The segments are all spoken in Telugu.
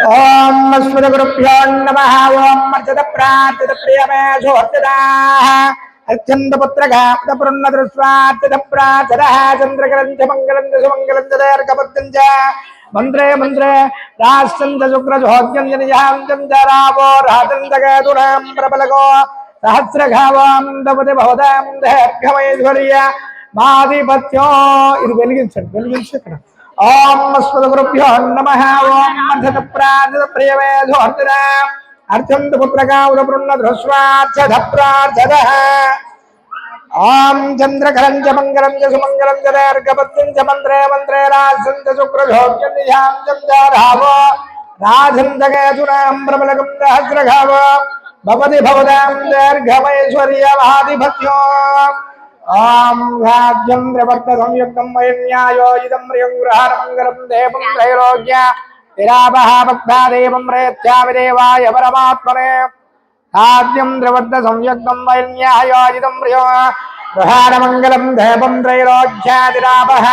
ओम अस्मद्गुरुभ्यो नमः। ओम अर्चत प्रार्थित प्रियमे सोऽर्चिताः अर्चन्त पुत्रघातपुरुन्नदृष्ट्वार्चित प्रार्थनः चन्द्रकलञ्च मङ्गलञ्च सुमङ्गलञ्च दीर्घपत्यञ्च मन्त्रे मन्त्रे राष्ट्रञ्च शुक्रजोग्यञ्च निजाञ्च रावो राजञ्च केतुनां प्रबलगो सहस्रघावां दपति भवतां दीर्घमैश्वर्य माधिपत्यो ఇది వెలిగించండి ఇక్కడ ओम अस्मद्गुरुभ्यो नमः। ओम अर्चत प्रार्थित प्रियमे सोऽर्चिताः अर्चन्त पुत्रघातपुरुन्नदृष्ट्वार्चित प्रार्थनः ओम चन्द्रकलञ्च मङ्गलञ्च सुमङ्गलञ्च दीर्घपत्यञ्च मन्त्रे मन्त्रे राजञ्च शुक्रजोग्यञ्च निजाञ्च रावो राजञ्च केतुनां प्रबलगं सहस्रघावो भवति भवतां दीर्घमैश्वर्य महाधिपत्यो ओम भाग्यं द्रवत्त संयुक्तं वैन्यायोजितं प्रियं गृहारमङ्गलं देवं त्रैलोक्य विरापः भक्तादेवं प्रेत्याविदेवाय परमात्मने भाग्यं द्रवत्त संयुक्तं वैन्यायोजितं प्रियं गृहारमङ्गलं देवं त्रैलोक्य विरापः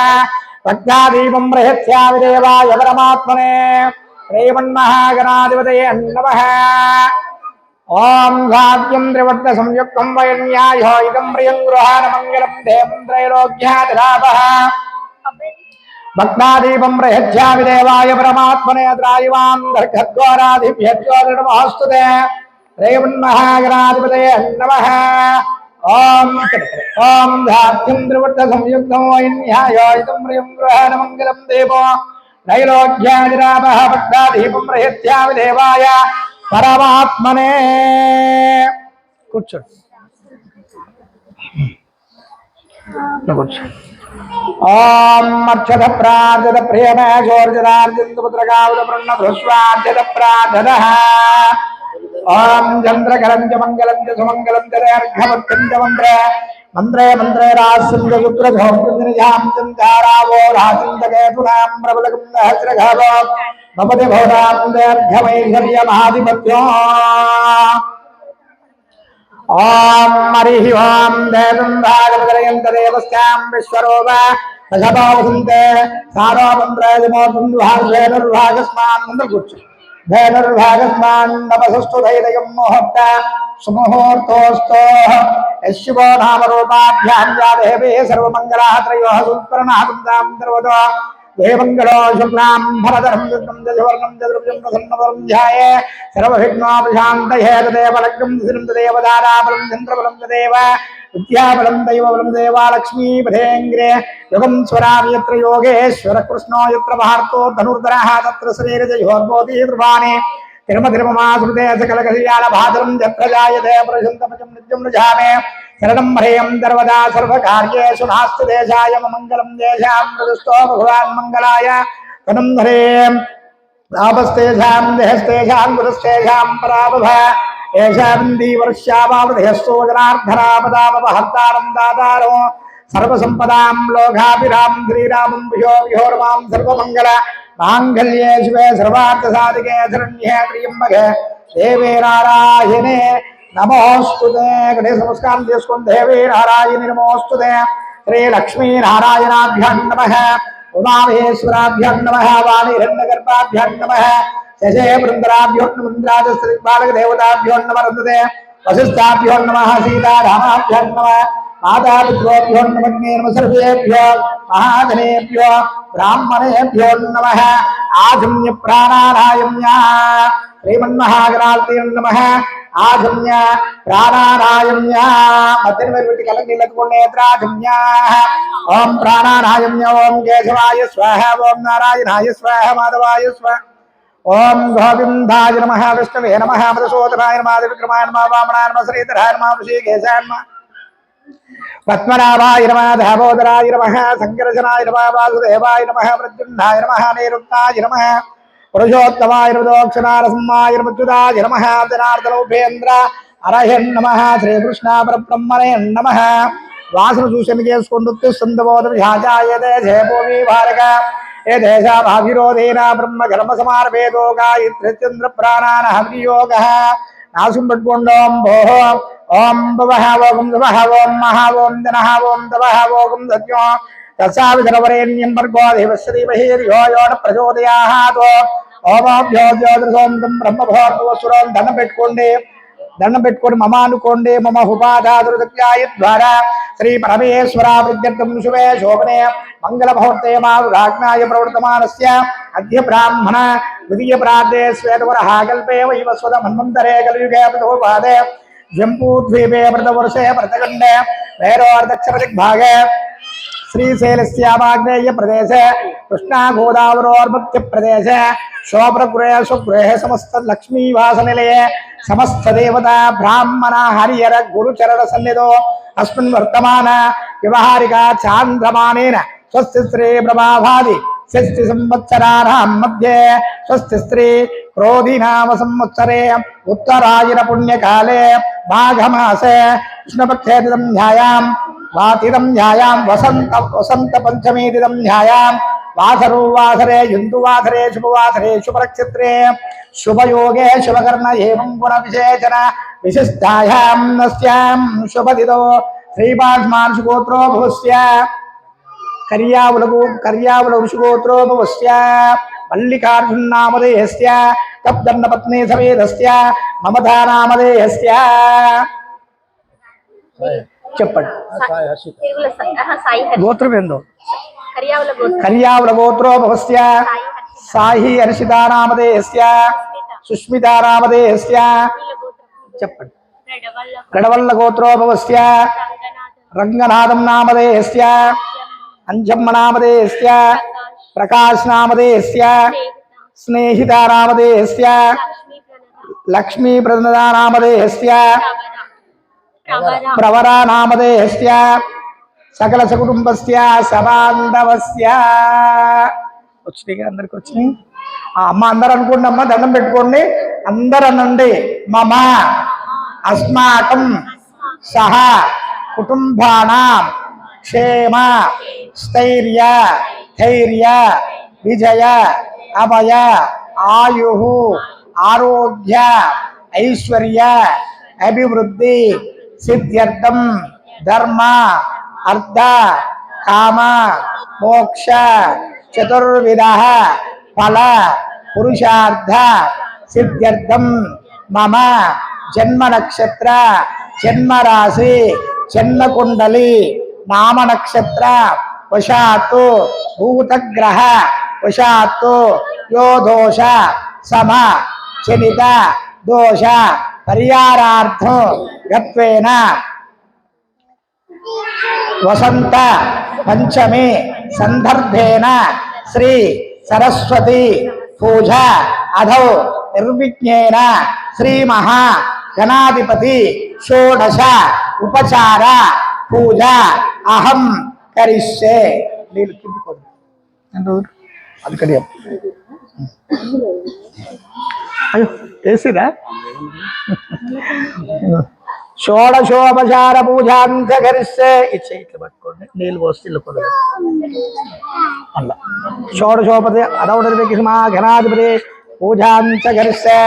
भक्तादेवं प्रेत्याविदेवाय परमात्मने श्रीमन्महागणाधिपतये नमः। ओम भाग्यं त्रिवत्त संयुक्तं वैन्यायोजितं प्रियं गृहारमङ्गलं देवं त्रैलोक्यादिलाभः भक्तादीपं प्रयच्छामिदेवाय परमात्मने त्रायिवां दर्घद्वाराधिभ्यो नमोऽस्तुते श्रीमन्महागणाधिपतये नमः। ओम भाग्यं त्रिवत्त संयुक्तं वैन्यायोजितं प्रियं गृहारमङ्गलं देवो त्रैलोक्यादिलाभः भक्तादीपं प्रयच्छामिदेवाय परमात्मने కూర్చో ओम अर्चत प्रार्थित प्रियमे सोऽर्चितार्चित पुत्रघातपुरुन्नदृष्ट्वार्चित प्रार्थनः ओम चन्द्रकलञ्च मङ्गलञ्च सुमङ्गलञ्च दीर्घपत्यञ्च मन्त्रे मन्त्रे मन्त्रे राजञ्च शुक्रजोग्यञ्च निजाञ्च रावो राजञ्च केतुनां प्रबलगं सहस्रघावो भवति भवतां दीर्घमैश्वर्य महाधिपत्यो ओम हरिः ओम देवं भागवतरयन्त देवस्यां विश्वरूप दशभावसन्ते सारो मन्त्रयजमोर्धुर्भागस्मान् मन्त्रगुच्छ धेनुर्भागस्मान् नमसस्तु धैर्यं मुहूर्त सुमुहूर्तोऽस्तु यशिवो नामरूपाभ्यां या देवी सर्वमङ्गलाः त्रयोः सुप्रणाः सुन्दां सर्वतो देवंगलो शुक्लां भरधरं दुर्गं जवर्णं चतुर्भुजं प्रसन्नवदनं ध्याये सर्वविघ्नोपशान्तये तदेव लग्नं सिरं तदेव दाराबलं चन्द्रबलं तदेव विद्याबलं दैवबलं देवा लक्ष्मीपथेऽङ्ग्रे युगं स्वरामि यत्र योगेश्वर कृष्णो यत्र भारतो धनुर्धरः तत्र श्रीरजयोर्भवति ध्रुवाणि तिरुमतिरुमासुते सकलकल्याणभाजनं यत्र जायते प्रशन्तमजं नित्यं नजामि शरणं हरेयं सर्वदा सर्वकार्येषु नास्ति देशाय मङ्गलं देशां मृदुस्तो भगवान् मङ्गलाय तनं हरें तापस्तेषां देहस्तेषां गुरुस्तेषां पराभव येषां दीवर्ष्यावावृधयस्तु जनार्दनापदामपहर्तारं दातारो सर्वसम्पदां लोकाभिरां श्रीरामं विहोर्मां सर्वमङ्गल माङ्गल्ये शिवे सर्वार्थसाधिके शरण्ये त्र्यम्बके देवे नारायणे नमोस्तुते गणेश नमस्कार చేసుకొని దేవీ నారాయణి నమోస్తుతే శ్రీ లక్ష్మీ నారాయణాభ్యాం నమః ఉమామహేశ్వరాభ్యాం నమః వాణిహిరణ్యగర్భాభ్యాం నమః శశే బృందరాభ్యో నమః ఇంద్రాదశ్రీ బాలక దేవతాభ్యో నమః వశిష్ఠాభ్యో నమః సీతారామాభ్యాం నమః मातापितृभ्यो नमः सर्वेभ्यो महाधनेभ्यो ब्राह्मणेभ्यो नमः आजम्य प्राणानायम्य श्रीमन्महागणाधिपतये नमः आजम्य प्राणानायम्य मध्यमेर्विट्टि कलंगिलत्तुकोंडि नेत्राजम्य ओम प्राणानायम्य ओम केशवाय स्वाहा ओम नारायणाय स्वाहा माधवाय स्वाहा ओम गोविंदाय नमः विष्णवे नमः मधुसूदनाय नमः विक्रमाय नमः वामनाय नमः श्रीधराय नमः ऋषिकेशाय नमः पद्मनाभाय नमः दामोदराय नमः संकर्षणाय नमः वासुदेवाय नमः प्रद्युम्नाय नमः अनिरुद्धाय नमः पुरुषोत्तमाय नमः दक्षिणारसिंहाय नमः अच्युताय नमः जनार्दनोपेन्द्र अरहन् नमः श्रीकृष्ण परब्रह्मणे नमः वासన సూచన చేసుకుంటూ సందబోధ విహాజాయతే జయభూమి భారక ఏ దేశాభిరోధేన బ్రహ్మ కర్మ సమార్వేదో గాయత్రి చంద్ర ప్రాణాన హవియోగః నాశం పట్టుకోండం భోహ ओम भवः ओम भवः ओम महा ओम जनः ओम तवः ओम सत्यो तस्साविधरवरेण्यं भर्गो देवस्य धीमहि धियो यो न प्रचोदयात् ఓమాభ్యో జ్యోతిషోంతం బ్రహ్మభోర్వసురం దండం పెట్టుకోండి మమ అనుకోండి మమ ఉపాధాదుర్యాయ ద్వారా శ్రీ పరమేశ్వర వృద్ధ్యర్థం శుభే శోభనే మంగళ ముహూర్తే మారురాజ్ఞాయ ప్రవర్తమానస్య అద్య బ్రాహ్మణ ద్వితీయ ప్రార్థే శ్వేతవరః కల్పే వైవస్వత మన్వంతరే కలియుగే ప్రతోపాదే జంబూద్వీపే వ్రతవర్షే వ్రతఖండే భైరవార్దక్షిణదిగ్భాగే श्रीशैलस्याग्नेय प्रदेशे कृष्णा गोदावरोर्मध्य प्रदेशे शोभगृहे स्वगृहे समस्त लक्ष्मीवास निलये समस्त देवता ब्राह्मण हरिहर गुरुचरण सन्निधो अस्मिन् वर्तमान व्यवहारिका चान्द्रमानेन स्वस्ति श्री प्रभाभादि षष्टि संवत्सराणां मध्ये स्वस्ति श्री क्रोधिनाम संवत्सरे उत्तरायण पुण्यकाले माघमासे कृष्णपक्षे ध्यायां वातिदं ध्यायां वसंत पंचमी दिदं ध्यायां वासरो वासरे युन्दुवासरे शुभवासरे शुभनक्षत्रे शुभयोगे शुभकर्ण एवं गुण विशेषण विशिष्टायां नस्यां शुभदिदो श्रीपाद्मार्ष गोत्रो भवस्य कर्यावल ऋषिगोत्रो भवस्य मल्लिकार्जुन नामधेयस्य तप्दन्न पत्नी समेतस्य ममता नामधेयस्य చెప్పండి గోత్రం ఏందో కర్యావల గోత్రో భవస్య సాహి హర్షితా నామధేయస్య సుష్మితా నామధేయస్య చెప్పండి గడవల్ల గోత్రో భవస్య రంగనాథం నామధేయస్య అంజమ్మ నామధేయస్య ప్రకాశ్ నామధేయస్య స్నేహితా నామధేయస్య లక్ష్మీ ప్రదదా నామధేయస్య ప్రవరా నామధేయస్య సకల సకుటుంబస్య సబాంధవస్య వచ్చినాయి అందరికి వచ్చినాయి అమ్మ అందరు అనుకోండి అమ్మ దండం పెట్టుకోండి అందరు అనండి మమ అస్మాకం సహ కుటుంబానాం క్షేమ స్థైర్య ధైర్య విజయ అభయ ఆయు ఆరోగ్య ఐశ్వర్య అభివృద్ధి సిద్ధ్యర్థం ధర్మ అర్థ కామ మోక్ష చతుర్విధ ఫల పురుషార్థ సిద్ధ్యర్థం మమ జన్మ నక్షత్ర జన్మ రాశి జన్మ కుండలి నామ నక్షత్ర వశాత్తు భూతగ్రహ వశాత్తు యో దోష సమ చనిత దోష పరిహారార్థం గత్వేన వసంత పంచమి సందర్భేన శ్రీ సరస్వతి పూజ అధౌ నిర్విఘ్నేన శ్రీ మహా గణాధిపతి షోడశ ఉపచార పూజ అహం కరిష్యే నీళ్ళు కిందుకోదు అది కడియం అయ్యో వేసిరా షోడశోపచార పూజాంత కరిస్తే ఇచ్చే ఇట్లా పట్టుకోండి నీళ్ళు పోస్తే ఇల్లు కొద్ది అలా షోడశోపతి అదౌడమా ఘనాధిపతి పూజాంత కరిస్తే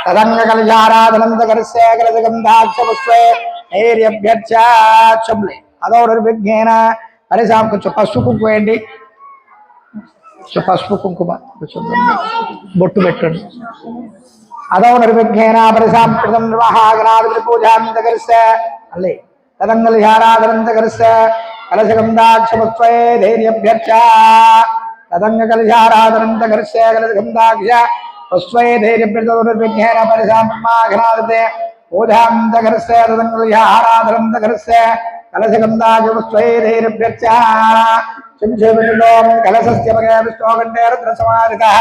తదంగ కలశారాధనంత కరిస్తే కలశగంధాక్ష పుష్పే నైర్యభ్యర్చాక్షంలే అదౌడర్విఘ్నేన పరిసాం కొంచెం పసుపు కుంకుమ వేయండి పసుపు కుంకుమ బొట్టు పెట్టండి అదో నిర్విఘ్నేన పరిసాంప్రదం నిర్వహాగనాది పూజాంత కరిస్తే అల్లే తదంగలిహారాధనంత కరిస్తే కలశగంధాక్షమత్వే ధైర్యభ్యర్చ తదంగ కలశారాధనంత కరిస్తే కలశగంధాక్ష పుష్పే ధైర్యభ్యర్చో నిర్విఘ్నేన పరిసాంప్రమాఘనాదితే పూజాంత కరిస్తే తదంగలిహారాధనంత కరిస్తే కలశగంధాక్షమత్వే ధైర్యభ్యర్చ చించేవిలోం కలశస్య భగే విష్ణోకంఠే రుద్రసమాదితః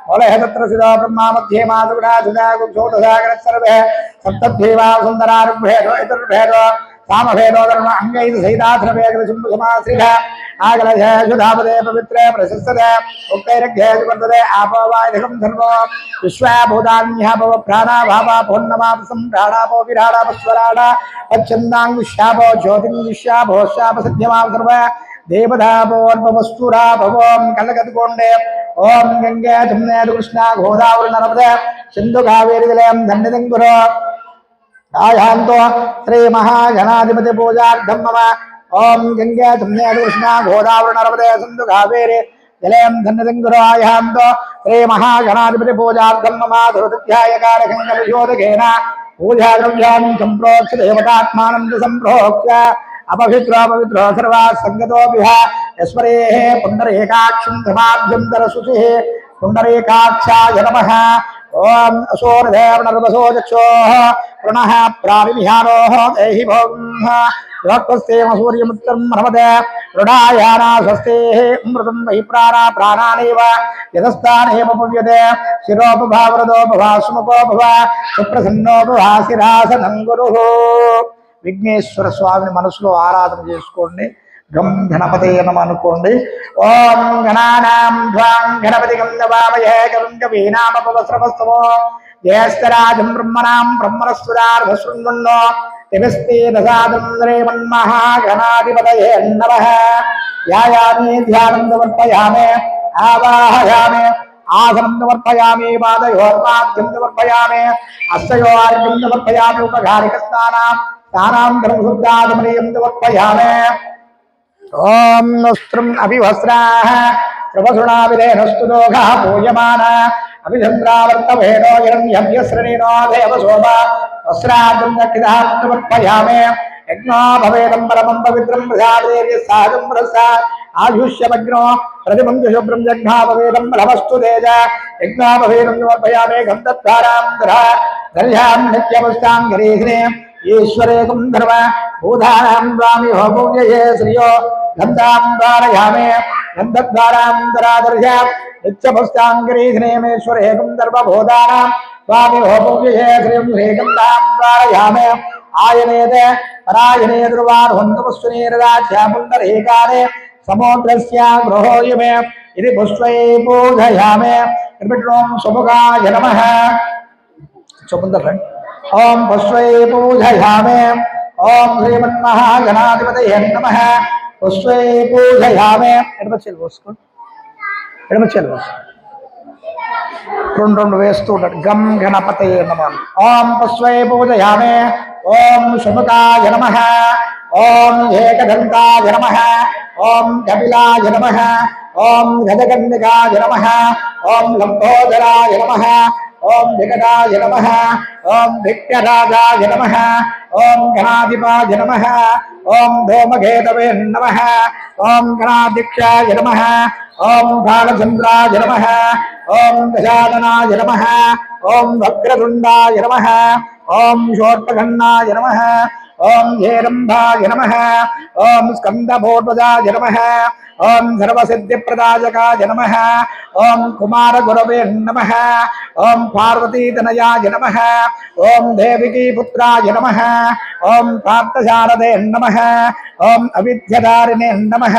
మూలహేతత్ర సిదో బ్రహ్మా మధ్యే మాధుగుణా సుధా గుప్తోదసాగర సర్వే సప్తద్వీవా సుందరారుభేదో ఇతరుభేదో సామభేదో ధర్మ అంగైత సైతాశ్రవేగ శంభు సమాశ్రిత ఆకలశుధాపదే పవిత్రే ప్రశస్తతే ఉక్తైరఘ్యే వర్తతే ఆపోవాయుధకం ధర్మో విశ్వాభూతాన్యః భవ ప్రాణాభావా పూర్ణమాపసం ప్రాణాపో విరాడాపస్వరాడ పచ్చందాంగుష్యాపో జ్యోతింగుష్యాభో శాప సత్యమావ సర్వ దేవతాపోర్వస్తురా భవం కళ్ళకత్తుకోండి ఓం గంగే జమునే కృష్ణ గోదావరి నర్మదే సింధు కావేరి జలయం దండదింగురో ఆయాంతో శ్రీ మహాగణాధిపతి పూజార్థం మమ ఓం గంగే జమునే కృష్ణ గోదావరి నర్మదే సింధు కావేరి जलयं धन्यतिङ्गुरायान्तो श्रीमहागणाधिपति पूजार्थं ममाधुरध्यायकारकङ्कलशोधकेन पूजाद्रव्यान् सम्प्रोक्ष्य देवतात्मानन्द सम्प्रोक्ष्य अपवित्रो सर्वाः सङ्गतोऽपिह यस्मरेः पुण्डरीकाक्षं धमाभ्यन्तरशुचिः पुण्डरीकाक्षाय नमः ओम असोरदेव नर्वसो चक्षोः प्रणः प्राविमिहारोः देहि भोगम् बृहत्स्तेम सूर्यमुत्तरं नमदे रुडायाना स्वस्तेः अमृतं वै प्राणानेव यतस्थानेव पव्यते शिरोपभावरदोपभा सुमुखोपभ सुप्रसन्नोपभा शिरासनं गुरुः విఘ్నేశ్వర స్వామిని మనసులో ఆరాధన చేసుకోండి గం గణపతే నమః అనుకోండి ఓం గణానాం ధ్వాం గణపతి గం నమామహే కవిం కవీనామపవస్రవస్తమో జ్యేష్ఠరాజం బ్రహ్మణాం బ్రహ్మణస్పదార్ధశృణ్వన్నో దివస్తే దశాదం శ్రీమన్మహాగణాధిపతయే నమః ధ్యాయామి ధ్యానం సమర్పయామి ఆవాహయామి ఆసనం సమర్పయామి పాదయోర్మాద్యం సమర్పయామి హస్తయోర్ఘ్యం సమర్పయామి ఉపఘారికస్నానాం तानान्तरं शुद्धागमनीयं समर्पयामि ॐ नस्त्रम् अभिवस्त्राः प्रवसुणाविधेनस्तु दोघः पूयमाना अभिचन्द्रावर्तभेदो हिरण्यभ्यस्रणीनो देवशोभा वस्त्राजं दक्षिणां समर्पयामि यज्ञो भवेदं परमं पवित्रं प्रसादेर्यस्सादं प्रसा आयुष्यमग्नो प्रतिमं शुभ्रं यज्ञा भवेदं बलमस्तु तेज यज्ञो भवेदं समर्पयामि गन्धद्वारां दर्यां नित्यपुष्टां गरीह्ने ईश्वरेकं धर्म भूतानां स्वामी होमोजये श्रियो गन्धां धारयामि गन्धद्वारां दरादर्श नित्यपुष्टाङ्गरीघ्नेमेश्वरेकं धर्म भूतानां स्वामी होमोजये श्रियं श्रीगन्धां धारयामि आयनेत परायणे दुर्वार्हन्तुपुष्पनीरदाख्यापुण्डरीकारे समुद्रस्य गृहोयमे इति पुष्पै पूजयामि त्रिपिटकं सुमुखाय नमः ओम पुष्पै पूजयामि ओम श्रीमन्महागणाधिपतये नमः पुष्पै पूजयामि ఎడమచేలు పోసుకోండి ఎడమచేలు రెండు రెండు వేస్తూ ఉంటాడు గం గణపతయే నమః ఓం పుష్పై పూజయామి ఓం శుభకాయ నమః ఓం ఏకదంతాయ నమః ఓం కపిలాయ నమః ఓం గజకర్ణికాయ నమః ఓం లంబోదరాయ నమః ओम विकटाय नमः ओम विघ्नराजाय नमः ओम गणाधिपाय नमः ओम धूमकेतवे नमः ओम गणाध्यक्षाय नमः ओम बालचन्द्राय नमः ओम गजाननाय नमः ओम वक्रतुण्डाय नमः ओम शोर्पखण्डाय नमः ओम हेरम्बाय नमः ओम स्कन्दभूर्वजाय नमः ओम सर्वसिद्धिप्रदायकाय नमः ओम कुमारगुरवे नमः ओम पार्वतीतनयाय नमः ओम देवकी पुत्राय नमः ओम पार्थशारदे नमः ओम अविद्यधारिणे नमः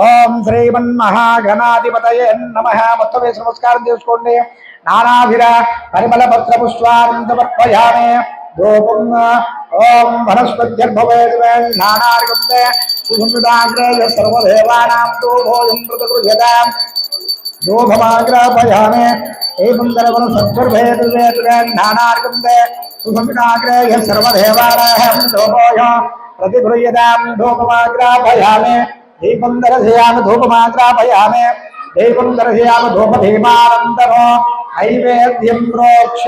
ओम श्रीमन्महागणाधिपतये नमः మొత్తం నమస్కారం చేసుకోండి నానావిధ పరిమళ పత్ర పుష్పాన్ని సమర్పయామి धूपं ओम वनस्पत्यर्भवेद्वे नानार्गन्धे सुगन्धाग्रे सर्वदेवानां धूपोऽयं प्रतिगृह्यताम् धूपमाग्रापयामि एवं सर्वसत्सर्वेद्वे नानार्गन्धे सुगन्धाग्रे सर्वदेवानां धूपोऽयं प्रतिगृह्यताम् धूपमाग्रापयामि दीपं दर्शयामि धूपमाग्रापयामि दीपं दर्शयामि धूपदीपानन्तरो नैवेद्यं प्रोक्ष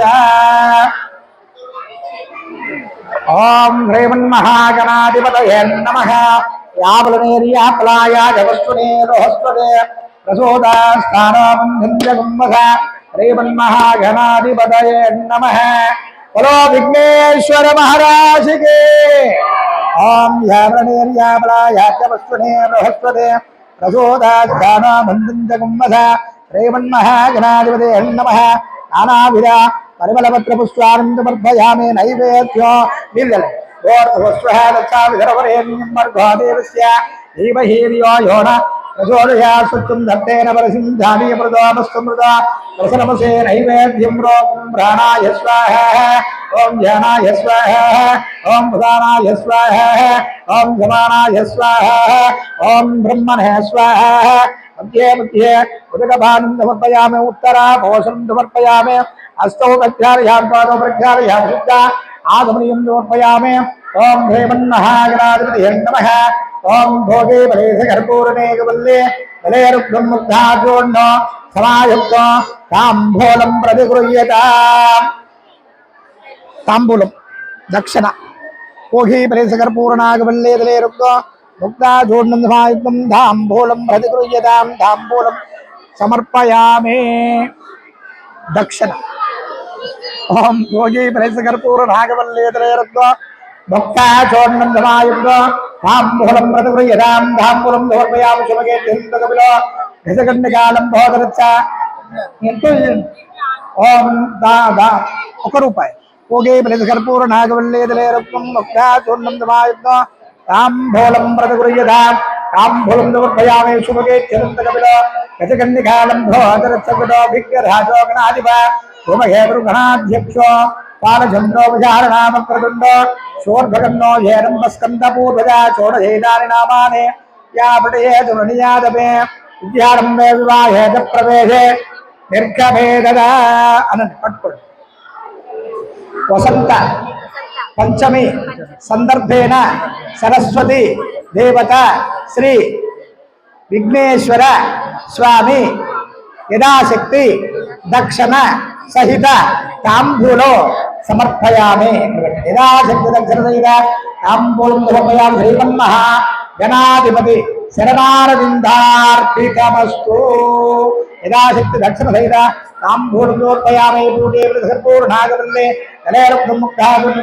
ओम श्रीमन्महागणाधिपतये नमः याबलनेर्यापलाया जवस्तुने रोहस्वदे प्रसोदास्थानमन्दिरगुम्बः श्रीमन्महागणाधिपतये नमः बोलो विघ्नेश्वर महाराज के ओम याबलनेर्यापलाया जवस्तुने रोहस्वदे प्रसोदास्थानमन्दिरगुम्बः श्रीमन्महागणाधिपतये नमः नानाविध परिमलपत्र पुष्पान् समर्पयामि नैवेद्यो निल्लले गोर्धवस्वहादच्छाविधरवरेण्यं धीमहि धियो यो न प्रचोदयात् सत्यं दत्तेन परसिंहानि प्रदोमस्तमृता प्रसनमसे नैवेद्यं रोगं प्राणाय स्वाहा ओम ध्यानाय स्वाहा ओम प्रधानाय स्वाहा ओम समानाय स्वाहा ओम ब्रह्मणे स्वाहा मध्ये मध्ये उदकभानं समर्पयामि उत्तरा भोषणं समर्पयामि अस्तौ प्रक्षालयामि पादौ प्रक्षालयामि शुद्धा आगमनीयं समर्पयामि ओम श्रीमन्महागणाधिपतये नमः ओम भोगे बलेश कर्पूरणे गवल्ले बलेरुग्धं मुग्धाचूर्णो समायुक्तो ताम्बूलं प्रतिगृह्यता ताम्बूलं दक्षिण भोगे बलेश कर्पूरणागवल्ले बलेरुग्धो मुग्धाचूर्णं समायुक्तं ताम्बूलं प्रतिगृह्यतां ताम्बूलं समर्पयामि दक्षिण ओम भोगे बलेश कर्पूरणागवल्ले बलेरुग्धो भक्ताचूर्णं समायुक्तो ताम्बूलं प्रतिगृह्यतां ताम्बूलं समर्पयामि शुभगे कपिलो ఘటకండకాలం భోదరచ్చ ఎంతో ఓం దాదా 1 రూపాయి ఓగే బలిత కర్పూర నాగవల్లేదలే రక్తం భక్తా చూర్ణం దమాయుక్తం తాంబూలం ప్రతిగృహ్యతాం తాంబూలం సమర్పయామి శుభగే కపిలో ఘటకండకాలం భోదరచ్చ విడో విఘ్నరాజో గణాధిప భూమహేతృ గణాధ్యక్షో పాలచంద్రోపచారణామక్రతుండో శోర్భగన్నో హేరంబస్కందపూర్వజ షోడశేతాని నామాని యాపటయేతు మణియాదపే విద్యారంభే వివాహేత ప్రవేశే నిర్గభేదదా అనండి పట్టుకోండి వసంత పంచమి సందర్భేన సరస్వతి దేవత శ్రీ విఘ్నేశ్వర స్వామి యథాశక్తి దక్షిణ సహిత తాంబూలో సమర్పయామి యథాశక్తి దక్షిణ సహిత తాంబూలం సమర్పయామి శ్రీమన్మహా గణాధిపతి శరణారవిందార్పితమస్తు యథాశక్తి దక్షిణ సహిత తాంబూలం సమర్పయామి పూజే పూర్ణాగవల్లి కలేరుక్తం ముక్తాగుణం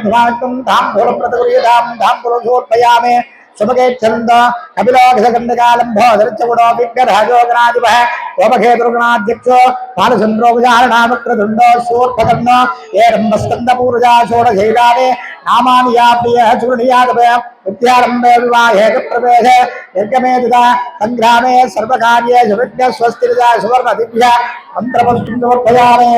తాంబూలం ప్రతిగృహ్యతాం తాంబూలం సమర్పయామి శుభగే చంద కపిలోఘటకండకాలం భోదరచ్చగుడో విఘ్నరాజో గణాధిప ఓమఖేతుర్గణాధ్యక్షో పాలచంద్రోపచారణామక్రతుండో శూర్పకర్ణో ఏరంబస్కందపూర్వజా షోడశైలాని నామాని యా ప్రియ చూర్ణియాదప విద్యారంభే వివాహేత ప్రవేశే యజ్ఞమేదిత సంగ్రామే సర్వకార్యే సువిఘ్న స్వస్తిరిజా సువర్ణ దివ్య మంత్రపుష్పం సమర్పయామి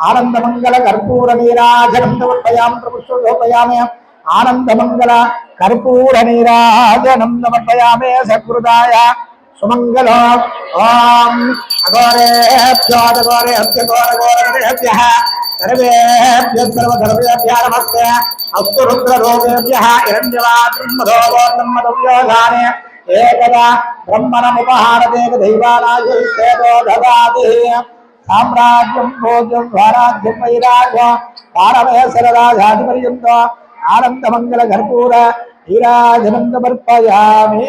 ఆనందమంగళ కర్పూర నీరాజనం సమర్పయామి ప్రపుష్పం సమర్పయామి ఆనందమంగళ కర్పూర నీరాజనం సమర్పయామి సత్కృతాయ సుమంగళో ఓం అఘోరేభ్యో అఘోరేభ్యః సర్వేభ్యః సర్వధర్మేభ్యః నమస్తే అస్తు రుద్రరోగేభ్యః హిరణ్యవాద్రం మధోవర్ణం మధవ్యోధానే ఏకదా బ్రహ్మణముపహారతే దైవానాయుష్యేదో దదాతి సామ్రాజ్యం భోజ్యం స్వరాజ్యం వైరాజ్యం పారమేశ్వరరాజాధిపర్యంతో ఆనందమంగళ కర్పూర నీరాజనం సమర్పయామి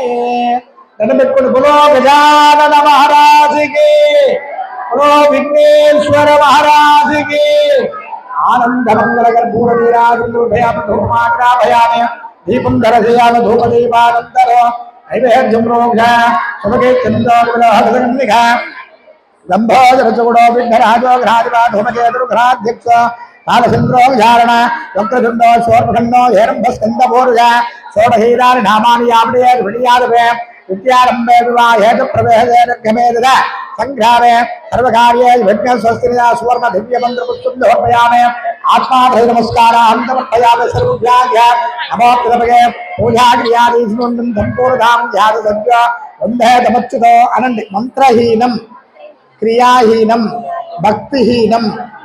పెట్టుకుని బులో గజానన మహారాజుకి బులో విఘ్నేశ్వర మహారాజుకి ఆనందమంగళ కర్పూర నీరాజనం ధూమాగ్రాభయామి దీపం దర్శయామి ధూపదీపానంతరో నైవేద్యం రోగ శుభగే చంద్రోగ్రహ లంబోదరచగుడో విఘ్నరాజో గ్రహాధిపా ధూమకేతురు గ్రహాధ్యక్ష కాలచంద్రోచారణ వక్రచుండో శోర్పఖండో హేరంభస్కందపూర్వజ షోడశైలాని నామాని యావడే విడియాదపే విద్యారంభే వివాహేత ప్రవేశే నిర్గమేదద సంగ్రామే సర్వకార్యే విఘ్న స్వస్తినిదా సువర్ణ దివ్య మంత్రపుష్పం సమర్పయామి ఆత్మాధై నమస్కారాన్ సమర్పయామి సర్వభ్యాఘ్య నమో కృపగే పూజాక్రియాదీస్నుండం సంపూర్ణాం ధ్యాన సత్య వందే తమచ్యుతో అనండి మంత్రహీనం క్రియాహీనం భక్తిహీనం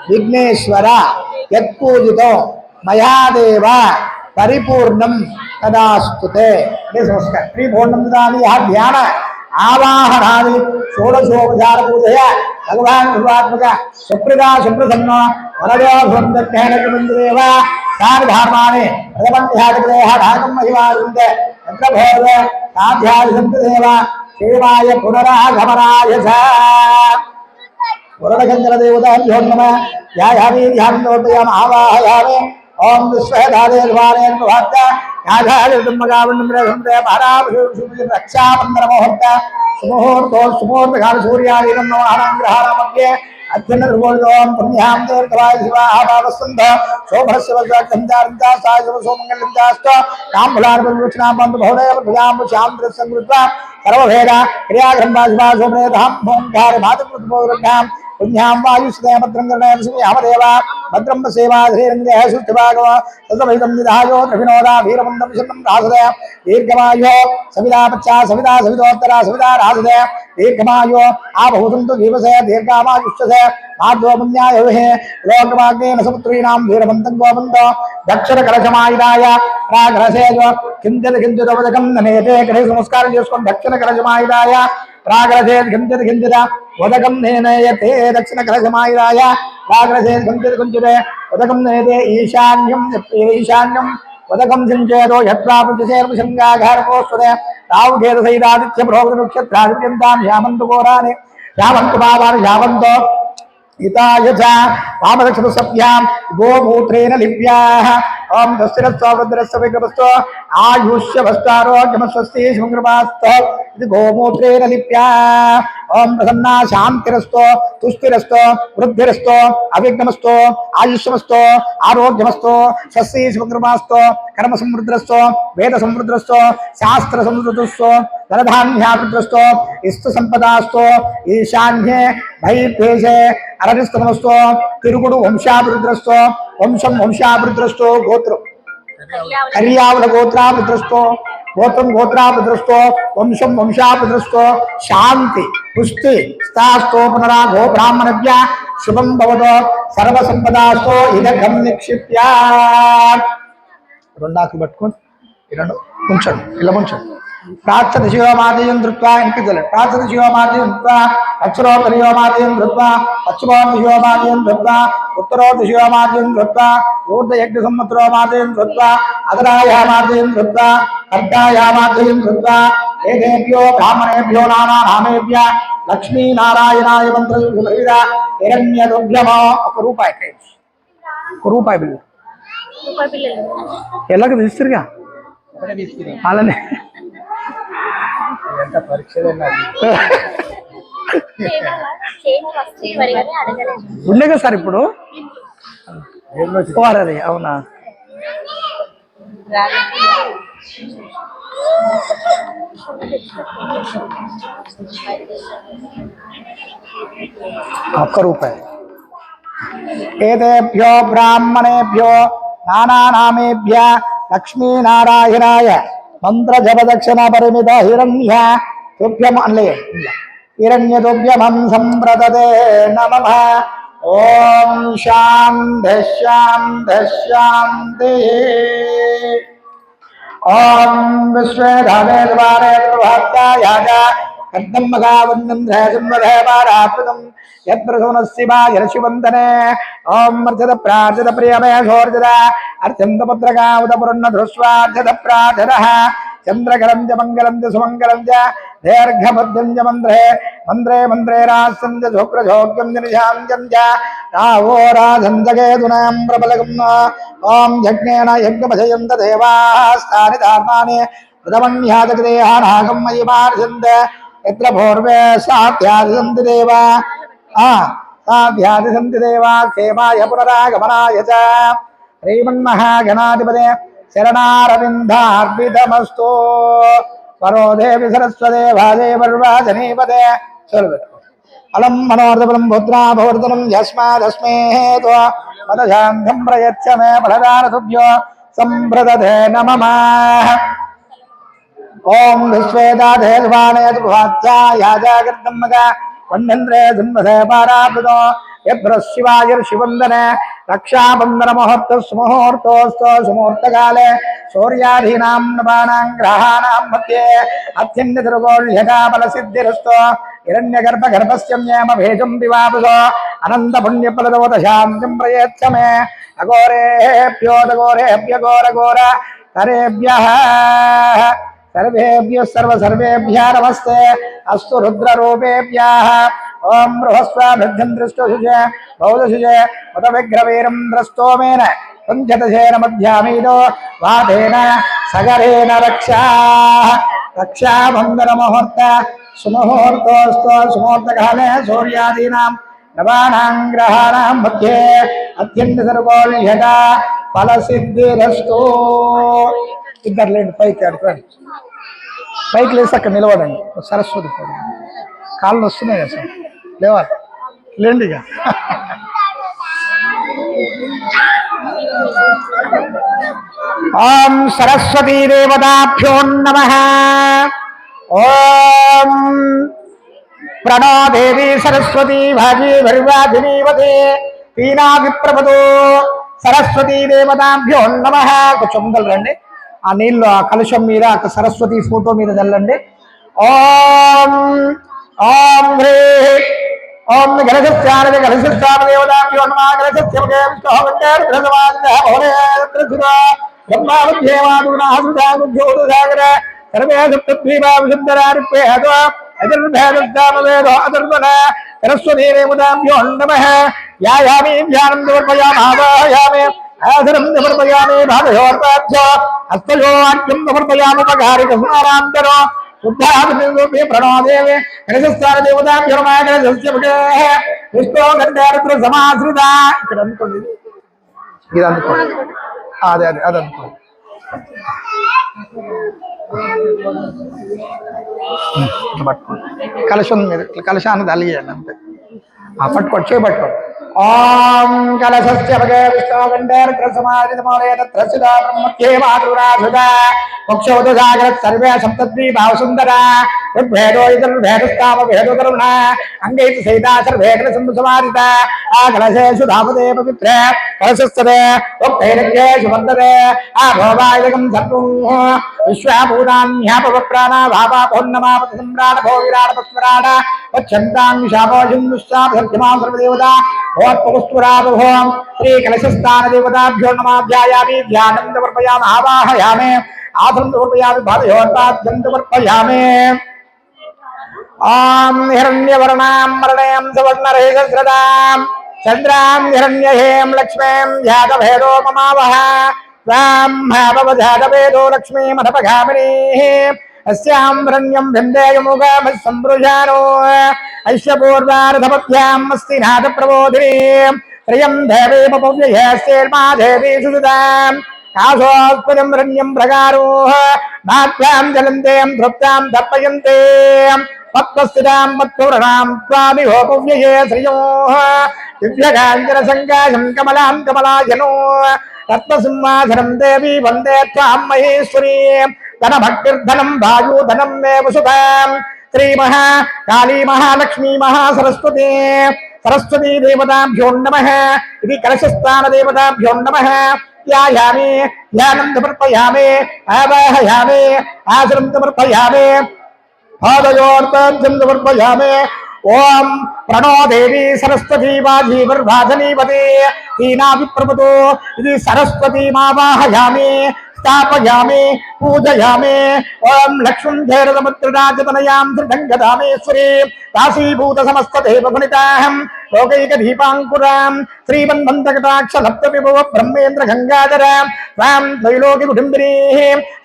విఘ్నేశ్వర యత్పూజితో మయాదేవ పరిపూర్ణం తదాస్తుతే అదే సంస్కారం శ్రీపూర్ణం దాని ధ్యాన ఆవాహనాది షోడశోపచార పూజయ భగవాన్ సర్వాత్మక సుప్రదా సుప్రసన్న వరదో భృందేవ తాని ధర్మాన్ని ప్రథమంధ్యాదేహ ఢాకం మహిమారుందే చంద్రభోగ సాధ్యాదిదేవ సేవాయ పునరాగమనాయ వరుణగంగల దేవతాభ్యో నమః ధ్యాయామి ధ్యానం ఆవాహయామి ఓం విశ్వధారేర్వాణేర్వాద్య యాధారిర్మగావణ్ణే పరాభూషి రక్షాబంధనముహూర్త సుముహూర్తో సుముహూర్తకాల సూర్యాదీనం నవగ్రహాణ మధ్యే అత్యున్నోం పుణ్యాం దీర్ఘవాయ శివాభావస్కంధ శోభస్యవసాంచారించాస్తోమంగళ్యంచాస్త తాంబులార్పణాం బంధు బహుళేవ భుజాం శ్యాం దృశ్యంకృత్వ సర్వభేద క్రియాగ్రంథా శుభాశోభేదాం ఓంకార మాతృకృత్పోగ్రహ్యాం పుణ్యాం వాయుశ్రేమద్రంగణేన శివయామదేవ భద్రం సేవాధీరంజయ శుద్ధిభాగవ సతమైతం నిధాయో త్రివినోదా వీరవంతం శతం రాసుదయ దీర్ఘమాయో సవితాపచ్చా సవితా సవితోత్తర సవితా రాసుదయ దీర్ఘమాయో ఆభూతంతు జీవసే దీర్ఘామాయుష్యసే మార్దో పుణ్యాయ లోకమాగ్నేన సముద్రీనాం వీరవంతం గోవంతో దక్షిణ కలశమాయుధాయ ప్రాగరసేజో కించిత్ కించిదవదకం నేతే గణేశ నమస్కారం చేసుకొని దక్షిణ కలశమాయుధాయ ప్రాగరసేద్ కించిత్ కించిద ఉదకం నేనయతే దక్షిణ కలశమాయుధాయ ప్రాగరసేద్ కించిత్ కించిదే ఉదకం నేతే ఈశాన్యం ఉదకం సించేదో యత్రాపృతిశేర్మశంగాఘారకోస్తుదే రావుకేత సైదాదిత్య ప్రోగ నక్షత్రాదిత్యంతాం యామంతు ఘోరాని యావంతు పావాని యావంతో हिताय च वामदक्षिणसभ्यां गोमूत्रेण लिप्याः ओम दस्तिरस्व वृद्धिरस्व विक्रमस्व आयुष्यभस्तारोग्यमस्वस्ति शुङ्कृपास्तः इति गोमूत्रेण लिप्याः ओम प्रसन्ना शान्तिरस्तो तुष्टिरस्तो वृद्धिरस्तो अविघ्नमस्तो आयुष्यमस्तो आरोग्यमस्तो स्वस्ति शुङ्कृपास्तो कर्म समृद्धिरस्तो वेद समृद्धिरस्तो शास्त्र समृद्धिरस्तो धनधान्यावृद्धिरस्तो इष्ट संपदास्तो ईशान्ये बहिर्देशे अरनिस्तमस्तो तिरुगुडु वंशाभिवृद्धिरस्तो वंशं वंशाभिवृद्धिरस्तो गोत्रं हरियावल गोत्राभिवृद्धिरस्तो गोत्रं गोत्राभिवृद्धिरस्तो वंशं वंशाभिवृद्धिरस्तो शांति पुष्टि स्तास्तो पुनरागो ब्राह्मणभ्य शुभं भवतो सर्व संपदास्तो इदघं निक्षिप्य రెండాకు పట్టుకొని రెండు ఉంచండి ఇలా ఉంచండి ప్రార్థన శివమాదయం ధృత్వా ఇంటికి ప్రార్థన శివమాదయం ధృత్వా అక్షరోత్తర శివమాదయం ధృత్వా పశ్చిమోత్తర శివమాదయం ధృత్వా ఉత్తరోత్తర శివమాదయం ధృత్వా ఊర్ధయజ్ఞ సంవత్సరోమాదయం ధృత్వా అదరాయామాదయం ధృత్వా కర్గాయామాదయం ధృత్వా ఏదేభ్యో బ్రాహ్మణేభ్యో నామేభ్య లక్ష్మీనారాయణాయ మంత్ర హిరణ్యదుభ్యమో ఒక రూపాయి బిల్లు ఎలాగ తీస్తురుగా అలానే ఉండేగా సార్ ఇప్పుడు వారది అవునా ఒక్క రూపాయి ఏదేభ్యో బ్రాహ్మణేభ్యో నానానామేభ్య లక్ష్మీనారాయణాయ మంత్ర జపదక్షిణ పరిమిత హిరణ్య తుభ్యం అల్లే హిరణ్య తుభ్యమం సంప్రదతే నమః ఓం శాంతి శాంతి శాంతి ఓం విశ్వేధానే ద్వారే ప్రభాత్యాయాజ కర్ణం మహావందం ధ్రజంవధే పారాపృతం యత్ప్రసవనశివాయర్షివందనే ఓం అర్చద ప్రార్చద ప్రియమేషోర్చద అర్చంతపుత్రకాముదపురన్న ధృస్వార్చద ప్రార్చద చంద్రకరం చ మంగళం చ సుమంగళం చ దీర్ఘబద్ధం చ మంత్రే మంత్రే మంత్రే రాసం చ శుక్రశోక్యం చ నిశాంతం చ రావో రాధం చ కేతునాం ప్రబలగం ఓం యజ్ఞేన యజ్ఞమజయంత దేవాస్తాని ధర్మాని ప్రథమన్యాదగదేహానాగం మయి మార్జంత यत्र पूर्वे साध्यादिसन्ति देवा साध्यादिसन्ति देवा क्षेमाय पुनरागमनाय च श्रीमन्महागणाधिपते शरणारविन्दार्पितमस्तु वरो देवि सरस्वते वाजे वर्वाजनीपते अलम् मनोर्धबलं पुत्रा भवर्धनं यस्मादस्मे हेतो पदशान्तं प्रयच्छ मे फलदानतुभ्यो सम्प्रदते नमः ओम विश्वेदाधेर्वाणे दुभात्यायाजागर्दम्मग वन्यन्द्रे धुन्वधे पाराभृतो यद्भ्रशिवायर्षिवन्दने रक्षाबन्धन मुहूर्तस्मुहूर्तोऽस्तो सुमुहूर्तकाले सूर्याधीनां नवानां ग्रहाणां मध्ये अत्यन्यतिरुगोल्यकाबलसिद्धिरस्तो हिरण्यगर्भगर्भस्य न्येम भेजं विवापुसो अनन्तपुण्यफलदोतशान्तिं प्रयच्छ मे अघोरेभ्यो घोरघोर तरेभ्यः सर्वेभ्यः सर्वेभ्यः नमस्ते अस्तु रुद्ररूपेभ्यः ओम बृहस्पतिर्दृष्टुषे बौद्धषुषे उत विग्रवीरं द्रष्टोमेन पञ्चदशेन मध्यामीनो वादेन सगरेण रक्षाबन्धनमुहूर्त सुमुहूर्तोऽस्तु सुमुहूर्तकाले सूर्यादीनां नवानां ग्रहाणां मध्ये अत्यन्तसर्वोल्यता फलसिद्धिरस्तु ఇద్దరులేండి పైకి ఆడుకోండి పైకి లేసి అక్కడ నిలబడండి సరస్వతి కాళ్ళు వస్తున్నాయి కదా సార్ లేవాలి లేండి ఇక ఓం సరస్వతీ దేవతాభ్యో నమః. ఓం ప్రణో దేవి సరస్వతీ భాజీ భర్వాధినీవతే పీనా విప్రపదో సరస్వతీ దేవతాభ్యో నమః. కొంచెం రండి, ఆ నీళ్ళు ఆ కలుషం మీద ఆ సరస్వతి ఫోటో మీద చల్లండి. ఓం ఓం హ్రీ ఓం గణసస్యాన గణసస్యాన దేవతాభ్యో నమః. గణసస్యముఖే విష్ణోహంకార బ్రహ్మావధ్యేవాదునాహృదాగుజ్యోతిసాగర సర్వే సప్తద్వీపావిశుద్ధరారిపేదో అజర్భేదస్తామవేదో అదర్వన సరస్వతీ దేవతాభ్యో నమః. యాయామి ధ్యానం సమర్పయామావాహయామి ఆసనం సమర్పయామి భాగయోర్పాధ్య హస్తయో వాక్యం సమర్పయామి పకారిక స్నారాంతరో శుద్ధాత్మే ప్రణోదేవి గణసస్థాన దేవతాభ్యో నమః. గణసస్యముఖే విష్ణో గంధారుద్ర సమాశ్రిత. ఇక్కడ అనుకోండి, ఇది అందుకోండి, అదే అదే అది అనుకోండి. పట్టుకోండి, కలశం మీద కలశాన్ని తలిగేయండి అంతే. పట్టుకోండి, చేపట్టుకోండి. ఓం కలశస్య భగే విష్ణోగంధేర్ద్ర సమాజితమోరే తత్ర సుధా బ్రహ్మత్యే మాతృరాసుధ మోక్షవతు సాగర సర్వే సప్తద్వీపా సుందర ఋగ్వేదో యజుర్వేదస్తామ వేదోకరుణ అంగైతి సైతాసర్వేకల సమారిత ఆ కలశేషు ధామదే పవిత్ర కలశస్తదే ఉక్తైరజ్ఞేషు వర్ధతే ఆ భోగాయుగం సర్వం విశ్వాభూతాన్యాపప్రాణ భావాపోన్నమాపత సమ్రాట భో విరాట పుష్పరాట వచ్చంతాన్ శాపోజుందుశ్చాప సత్యమాం సర్వదేవత భోత్పపుష్పరాభోం శ్రీ కలశస్థాన దేవతాభ్యో నమాధ్యాయామి ధ్యానం సమర్పయామి ఆవాహయామి ఆసనం సమర్పయామి పాదయోర్పాద్యం సమర్పయామి. ఓం హిరణ్యవర్ణాం మరణయం సువర్ణరేఖస్రదాం చంద్రాం హిరణ్యహేం లక్ష్మీం జాతభేదో మమావహ త్వాం భావవజాతభేదో లక్ష్మీమఠపగామినీ అస్యాం హిరణ్యం భిందేయముగామః సంవృజానో ఐశ్యపూర్వారథపత్యాం అస్తి నాథ ప్రబోధినీ శ్రియం దేవీమపవ్యయస్యేర్మా దేవీ సుజుతాం కాశోస్పదం హిరణ్యం ప్రగారో నాభ్యాం జలంతేం తృప్తాం తర్పయంతే పద్మస్థితాం పద్మవ్రణాం త్వామిహోపవ్యయే శ్రియో దివ్యకాంచన సంకాశం కమలాం కమలాయనో రత్నసింహాసనం దేవి వందే త్వాం మహేశ్వరీ ధన భక్తిర్ధనం భాయూధనం మే వసుధాం శ్రీ మహాకాళీ మహాలక్ష్మీ మహాసరస్వతి సరస్వతీ దేవతాభ్యో నమః. ఇది కలశస్థాన దేవతాభ్యో నమః. ధ్యాయామి ధ్యానం సమర్పయామి ఆవాహయామి ఆసనం సమర్పయామి పాదయోర్పాద్యం సమర్పయామి. ఓం ప్రణో దేవి సరస్వతీ వాజీవర్వాధనీపతే తీనా విప్రపదో. ఇది సరస్వతీ మావాహయామి స్థాపయామి పూజయామి. ఓం లక్ష్మీ ధైర్యముద్రరాజతనయాం దృఢంగదామేశ్వరీ కాశీభూత సమస్త దేవగుణితాహం లోకైక దీపాంకురాం శ్రీమన్మంతకటాక్ష లబ్ధ విభవ బ్రహ్మేంద్ర గంగాధర రాం త్రైలోకి కుటుంబినీ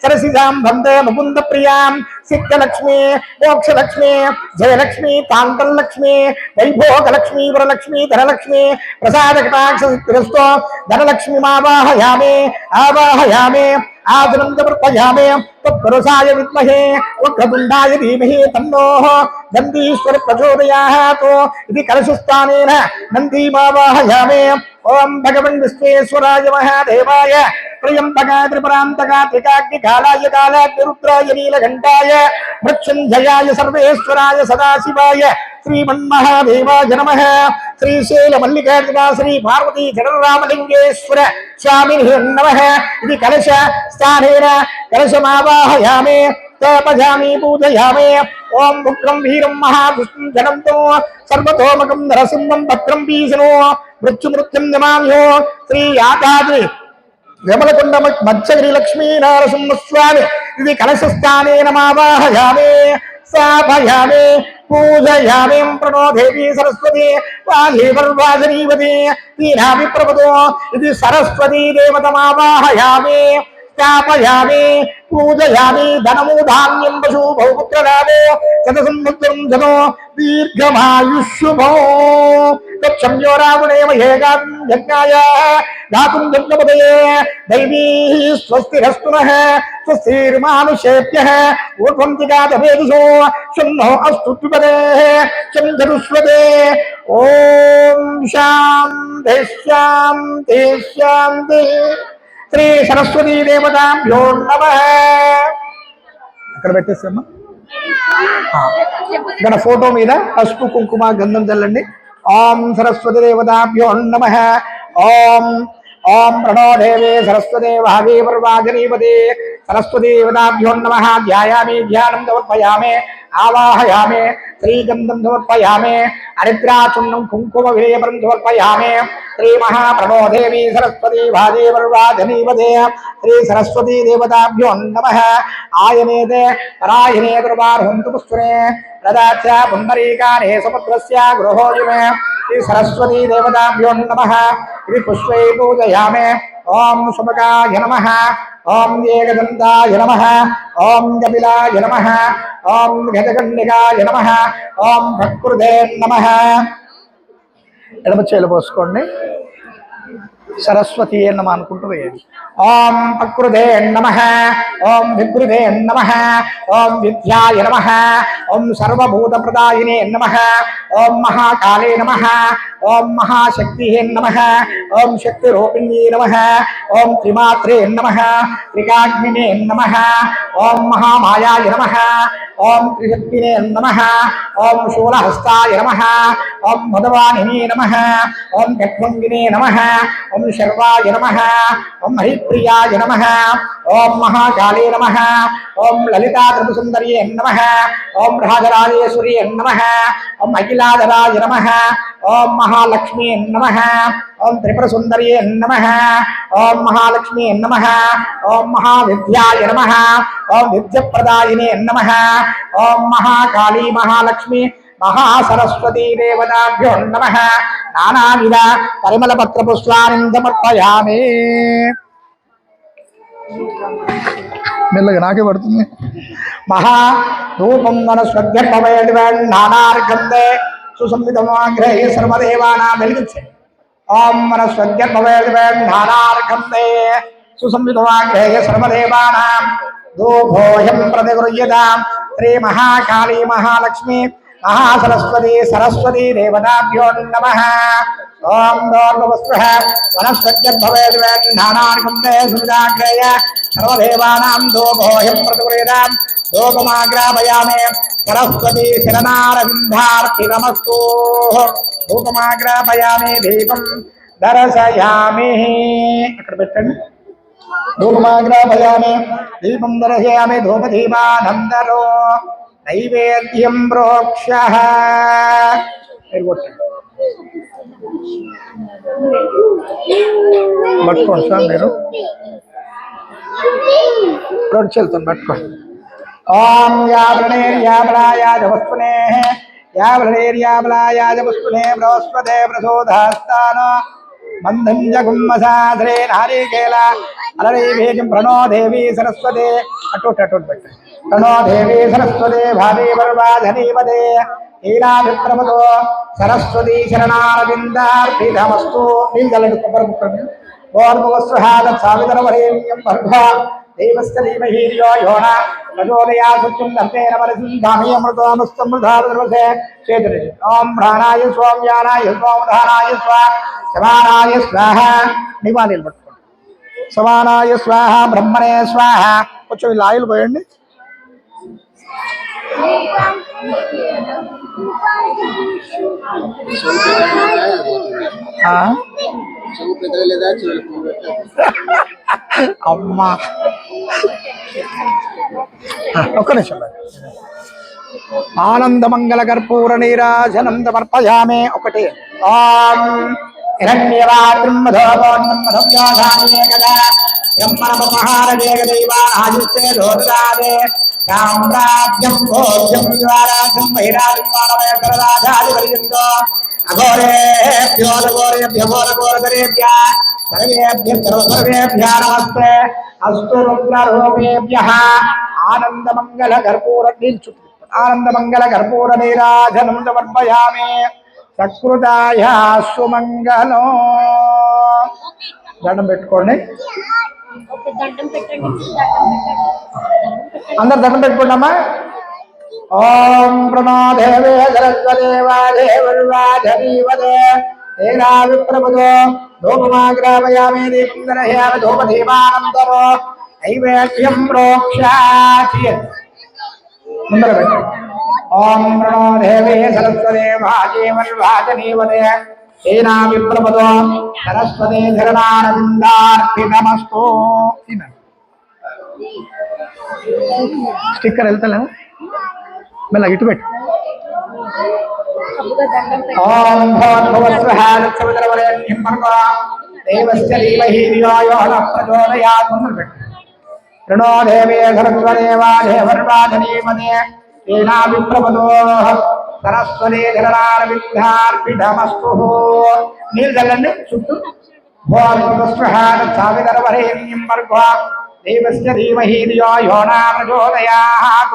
సరసిజాం వందే ముకుంద ప్రియాం సిద్ధలక్ష్మి మోక్షలక్ష్మి జయలక్ష్మి కాంతలక్ష్మి వైభోగలక్ష్మి వరలక్ష్మి ధనలక్ష్మి ప్రసాదకటాక్ష సిద్ధిరస్తో ధనలక్ష్మి మావాహయామి ఆవాహయామి ఆసనం సమర్పయామి. తత్పురుషాయ విద్మహే వక్రతుండాయ ధీమహి తన్నోః నందీశ్వర ప్రచోదయాత్. ఇది కలశస్థానేన నందీమావాహయామి. ఓం భగవన్ విశ్వేశ్వరాయ మహాదేవాయ త్రయంబకాయ త్రిపురాంతకాయ త్రికాగ్ని కాలాయ కాలాగ్ని రుద్రాయ నీలకంఠాయ మృత్యుంజయాయ సర్వేశ్వరాయ సదాశివాయ శ్రీమన్మహాదేవాయ నమః. శ్రీశైల మల్లికార్జున శ్రీ పార్వతీ జగన్నామలింగేశ్వర స్వామినే నమః. ఇది కలశ స్థానేన కలశమావాహయామి తపజామి పూజయామి. ఓం ఉగ్రం వీరం మహావిష్ణుం జనంతో సర్వతోమకం నరసింహం భద్రం భీషణో మృత్యుమృత్యుం నమామ్యో. శ్రీ యాదాద్రి విమలకొండ మత్స్యగిరి లక్ష్మీ నరసింహస్వామి. ఇది కలశస్థానేన మావాహయామి స్థాపయామి పూజయామి. ప్రణో దేవి సరస్వతి వాజీవర్వాజనీవతి తీనా విప్రపదో. ఇది సరస్వతీ దేవతమావాహయామి स्थापयामि पूजयामि धनमु धान्यं पशु बहुपुत्रलाभो शतसंवत्सरं जनो दीर्घमायुष्युभो तच्छम्यो रावणे महेगां यज्ञाय दातुं यज्ञपदये दैवी स्वस्तिरस्तु नः स्वस्तिर्मानुषेभ्यः ऊर्ध्वं दिगादभेदसो शन्नो अस्तु द्विपदेः चन्द्ररुष्वदे ॐ शान्ति शान्ति शान्ति శ్రీ సరస్వతీ దేవతాభ్యో నమః అక్కడ పెట్టేస్తామా ఇక్కడ ఫోటో మీద పసుపు కుంకుమ గంధం చల్లండి ఓం సరస్వతి దేవతాభ్యో నమః ఓం ఓం ప్రణో దేవే సరస్వతే భావే పర్వాజనీపదే సరస్వతీ దేవతాభ్యో నమః ధ్యాయామి ధ్యానం సమర్పయామి ఆవాహయామి శ్రీగంధం సమర్పయామి హరిద్రాచున్నం కుంకుమ విలేపనం సమర్పయామి శ్రీ మహాప్రణో దేవి సరస్వతీ భావే పర్వాజనీపదే శ్రీ సరస్వతీ దేవతాభ్యో నమః ఆయనేతే పరాయణే దుర్వార్హంతు పుష్కరే ప్రదాచ పుండరీకానే సముద్రస్య గృహోజిమే శ్రీ సరస్వతీ దేవతాభ్యో నమః ఇది పుష్పై పూజయామి ఓం సుమకాయ నమః ఓం ఏకదంతాయ నమః ఓం కపిలాయ నమః ఓం గజకర్ణికాయ నమః ఓం ప్రకృతే నమః ఎడమ చేలు పోసుకోండి సరస్వతి నమ అనుకుంటూ వేయండి ఓం ప్రకృతే నమః ఓం వికృతే నమః ఓం విద్యాయ నమః ఓం సర్వభూతప్రదాయినే నమః ఓం మహాకాళే నమః ఓం మహాశక్తి నమః ఓం శక్తిరూపిణ్యే నమః ఓం త్రిమాత్రే నమః త్రికాగ్నినే నమః ఓం మహామాయాయ నమః ఓం త్రిశక్తినే నమః ఓం శూలహస్తాయ నమః ఓం భగవానినే నమః ఓం గద్వంగినే నమః ఓం శర్వాయ నమః ఓం హరిప్రియాయ నమః ఓం మహాకాళే నమః ఓం లలితా త్రిపురసుందర్యే నమః ఓం రాజరాజేశ్వర్యే నమః ఓం అఖిలాధరాయ నమః ఓం మహాలక్ష్మీ నమః ఓం త్రిపురసుందర్యే నమః ఓం మహాలక్ష్మీ నమః ఓం మహావిద్యాయ నమః ఓం విద్యప్రదాయినే నమః ఓం మహాకాళీ మహాలక్ష్మి మహాసరస్వతీ దేవతాభ్యో నమః నానావిధ పరిమళ పత్ర పుష్పాన్ని సమర్పయామి మెల్లగా నాకే పడుతుంది మహా రూపం మనస్వద్యర్భవేదినానార్గందే సుసంవితమాగ్రహే సర్వదేవానాం వెలిగించే ఓం మనస్వద్యర్భవేదినానార్గందే సుసంవితమాగ్రహే సర్వదేవానాం దోభోయం ప్రతిగృహ్యతాం శ్రీ మహాకాళీ మహాలక్ష్మి మహాసరస్వతి సరస్వతీ దేవతాభ్యో నమః ఓం దోర్వస్వః వనస్పత్యద్భవేద్వేన్నానార్గందే సుమిదాగ్రేయ సర్వదేవానాం దోభోయం ప్రతిగృహ్యతాం ధూపమాగ్రాపయామి సరస్వతీ శరణారవిందార్తి నమస్తు ధూపమాగ్రాపయామి దీపం దర్శయామి అక్కడ పెట్టండి ధూపమాగ్రాపయామి దీపం దర్శయామి ధూపదీపానందరో నైవేద్యం ప్రోక్ష్యః పట్టుకోండి సార్ మీరు రెండు చేతులను పట్టుకోండి ఓం యావృణేర్యాబలాయాజ వస్తునే యావృణేర్యాబలాయాజ వస్తునే బృహస్పతే ప్రసోదహస్తానో బంధం జగుమ్మసాధ్రే నారీకేల అలరీభేజం ప్రణో దేవి సరస్వతే అటు పెట్టండి ప్రణో దేవి సరస్వతే భావే పర్వాధనీపదే హీనాభిప్రమదో సరస్వతీ శరణారవిందార్పితమస్తు నీళ్ళని కొబ్బరి ముక్కని ఓర్మవస్వహాదసావితరవరేణ్యం భర్గ దేవస్య ధీమహి ధియో యో న ప్రచోదయాత్ సత్యం అమృతమస్తమృతావసే చేతురి ఓం ప్రాణాయ స్వాం యానాయ స్వాం ధానాయ స్వాహ సమానాయ స్వాహ నివాళీలు పట్టుకోండి సమానాయ స్వాహ బ్రహ్మణే స్వాహ కొంచెం ఇలా ఆయిల్ పోయండి అమ్మా ఒక్క నిమిషం ఆనందమంగళ కర్పూర నీరాజనం సమర్పయామి ఒకటి ఓం हिरण्यवाद्रं मधोगोन्नं मधव्योधानेकदा ब्रह्मणमहारदेवदैवायुष्ये दोदादे राम्राज्यं भोज्यं द्वाराजं बहिराजं अघोरेभ्यो घोरेभ्य घोरघोरधरेभ्यः सर्वेभ्यः सर्वसर्वेभ्यः नमस्ते अस्तु रुद्ररूपेभ्यः आनन्दमङ्गलकर्पूरनीराजनं समर्पयामि सकृताय सुमङ्गलो దండం పెట్టుకోండి అందరు దండం పెట్టుకోండమ్మా ఓం ప్రణో దేవే సరస్వదేవాదేవర్వాధనీవదే ఏనా విప్రమదో ధూపమాగ్రామయామి దీపం దర్శయామి ధూపదీపానంతరో నైవేద్యం ప్రోక్షాతి ముందర పెట్టండి ఓం ప్రణో దేవే సరస్వదేవాదేవర్వాధనీవదే ఏనా విప్రమదో సరస్వతే ధరణారవిందార్పితమస్తు స్టిక్కర్ వెళ్తలేము మెల్ల ఇటు పెట్టు ఓం భగవత్సహారత్సవితరవరేణ్యం భర్గో దేవస్య ధీమహి ధియో యో నః ప్రచోదయాత్ ముందు పెట్టు ప్రణో దేవే సరస్వదేవాదేవర్వాధనీమదే ఏనా విప్రమదో సరస్వతే ధరణారవిందార్పితమస్తు నీళ్ళు చల్లండి చుట్టూ భగవత్సహారత్సవితరవరేణ్యం భర్గో देवस्य धीमहि धियो यो न प्रचोदयात्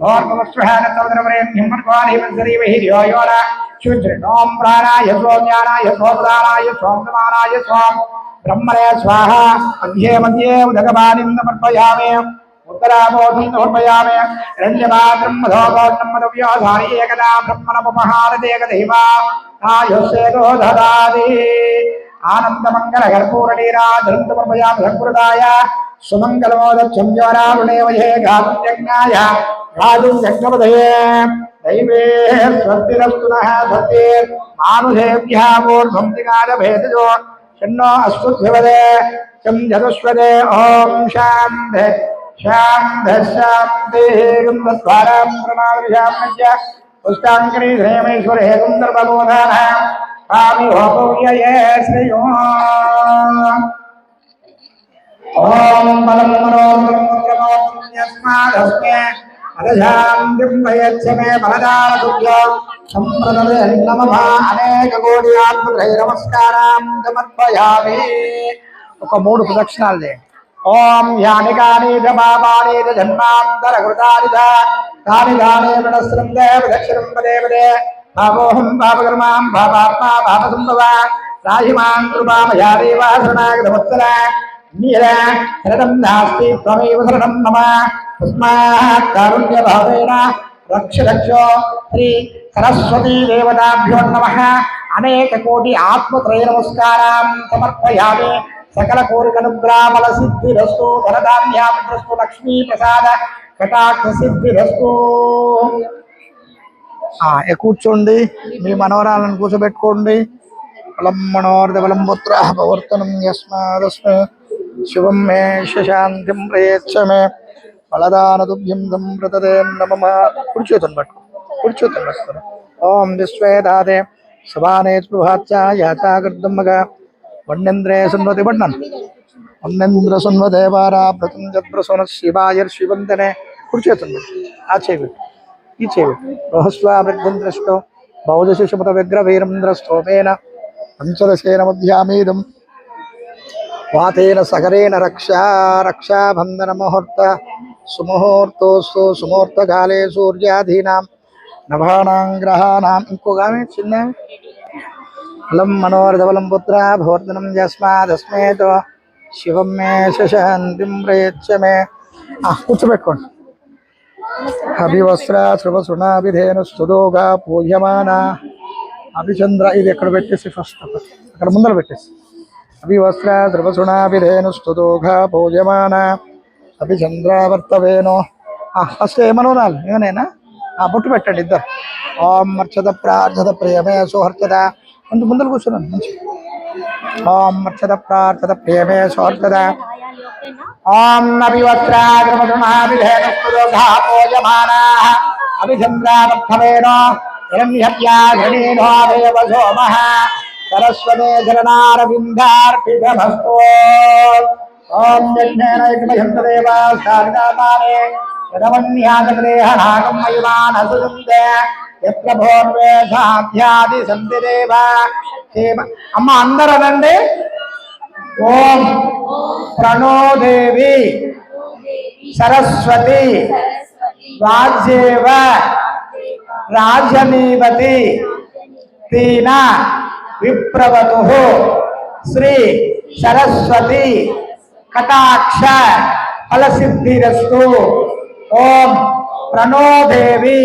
भगवत्सहारत्सवितरवरेण्यं भर्गो देवस्य धीमहि धियो यो न शुद्धिर्नों प्राणाय सोम्यानाय सोमदानाय सोमसमानाय सोम ब्रह्मणे स्वाहा मध्ये मध्ये उदकपानिं समर्पयामि उत्तरामोदं समर्पयामि हिरण्यपात्रं मधोगोत्रं मधव्योधानि एकदा ब्रह्मणपमहारदेकदैवा आयुष्येतो ददाति आनन्दमङ्गलकर्पूरनीराजनं समर्पयामि सकृताय सुमङ्गलमोदच्छं ज्वरारुणेवये गातुं यज्ञाय गातुं यज्ञपदये दैवे स्वस्तिरस्तु नः स्वस्तिर्मानुषेभ्यः पूर्वं दिगाजभेदजो शन्नो अस्तुभ्यवदे चं चतुष्वदे ॐ शान्ति शान्ति शान्तिः गुन्दद्वारां प्रणादृशाम्नश्च पुष्टाङ्करी श्रेयमेश्वरे गुन्दर्वबोधानः स्वामी भोपव्यये श्रेयो ओम बलं मनोरमोत्रमोऽस्मादस्मे अदशान्तिं वयच्छमे बलदानतुभ्यो सम्प्रददे नमः अनेककोटि आत्मत्रैर्नमस्कारां समर्पयामि ఒక మూడు ప్రదక్షిణాలు చేయండి ఓం యాని కాని చ పాపాని చ జన్మాంతరకృతాని చ తాని దానే ప్రణశ్రం దేవ దక్షిణం పదే పదే పాపోహం పాపకర్మాం పాపాత్మా పాపసంభవ రాహిమాం కృపామయా దేవాసరణాగతవత్సల నీల శరణం నాస్తి త్వమేవ శరణం మమ తస్మాత్ కారుణ్యభావేన రక్ష రక్షో శ్రీ సరస్వతీ దేవతాభ్యో నమః అనేక కోటి ఆత్మత్రయ నమస్కారాం సమర్పయామి సకల కోరికనుగ్రామల సిద్ధిరస్తు ధనధాన్యాభివృస్తు లక్ష్మీ ప్రసాద కటాక్ష సిద్ధిరస్తు కూర్చోండి మీ మనవరాలను కూర్చోబెట్టుకోండి బలం మనోర్ధ బలం పుత్ర ప్రవర్తనం యస్మాదస్మ శివం మే శాంతిం ప్రయేచ్చ మే ఫలదానతుభ్యం సంప్రతదే నమః కూర్చోతను పట్టుకోరు ఓం విశ్వేదాదే సభానే స్పృహాచ్చ యాచాకర్దమ్మగా వన్నేంద్రే సున్వతి పడ్డాను వన్నేంద్ర సున్వదేవారా ప్రతుంజద్రసున శివాయర్షివంతనే కూర్చోతను ఆ చేయబెట్టు ఈ చేయబెట్టు బహస్వామృద్ధంద్రష్టో బౌజశిశుమత విగ్రవీరంద్రస్తోమేన పంచదశేన మధ్యామీదం వాతేన సగరేణ రక్షాబంధన ముహూర్త సుముహూర్తోస్తు సుముహూర్తకాలే సూర్యాధీనాం నభానాం గ్రహానాం ఇంకోగామే చిన్న బలం మనోరథబలం పుత్ర భవర్ధనం యస్మాదస్మేతో శివం మే శాంతిం ప్రయచ్చ మే కూర్చోబెట్టుకోండి అభివస్త్ర శుభసునాభిధేను స్తుదోగా పూజ్యమాన అభిచంద్ర ఇది ఎక్కడ పెట్టేసి ఫస్ట్ అక్కడ ముందర పెట్టేసి అభివస్త్ర శుభసునాభిధేను స్తుదోగా పూజ్యమాన అభిచంద్రావర్తవేను ఫస్ట్ ఏమనోనాలి ఏమనేనా బొట్టు పెట్టండి ఇద్దరు ఓం అర్చద ప్రార్థత ప్రియమే సుహర్చద కొంచెం ముందర కూర్చున్నాను మంచి ఓం అర్చద ప్రార్థత ప్రియమే సుహర్చద ఓం అభివస్త్రాగ్రమధుమాభిధేను స్తుదోగా పూజ్యమాన అభిచంద్రావర్తవేను హిరణ్యప్యా ఘృణీనో దేవ సోమః सरस्वते शरणारविन्दार्पितमस्तु ॐ यज्ञेन यज्ञयन्तदेवा सारिदामाने यदमन्यासदेहनागं मयुमानसुजुन्ते यत्र भोर्वे साध्यादि सन्ति देवा अम्म अंदरनंడి ओम प्रणो देवी सरस्वती वाजेव राजनीवती तीना विप्रवतुः श्री सरस्वती कटाक्ष फलसिद्धिरस्तु ओम प्रणो देवी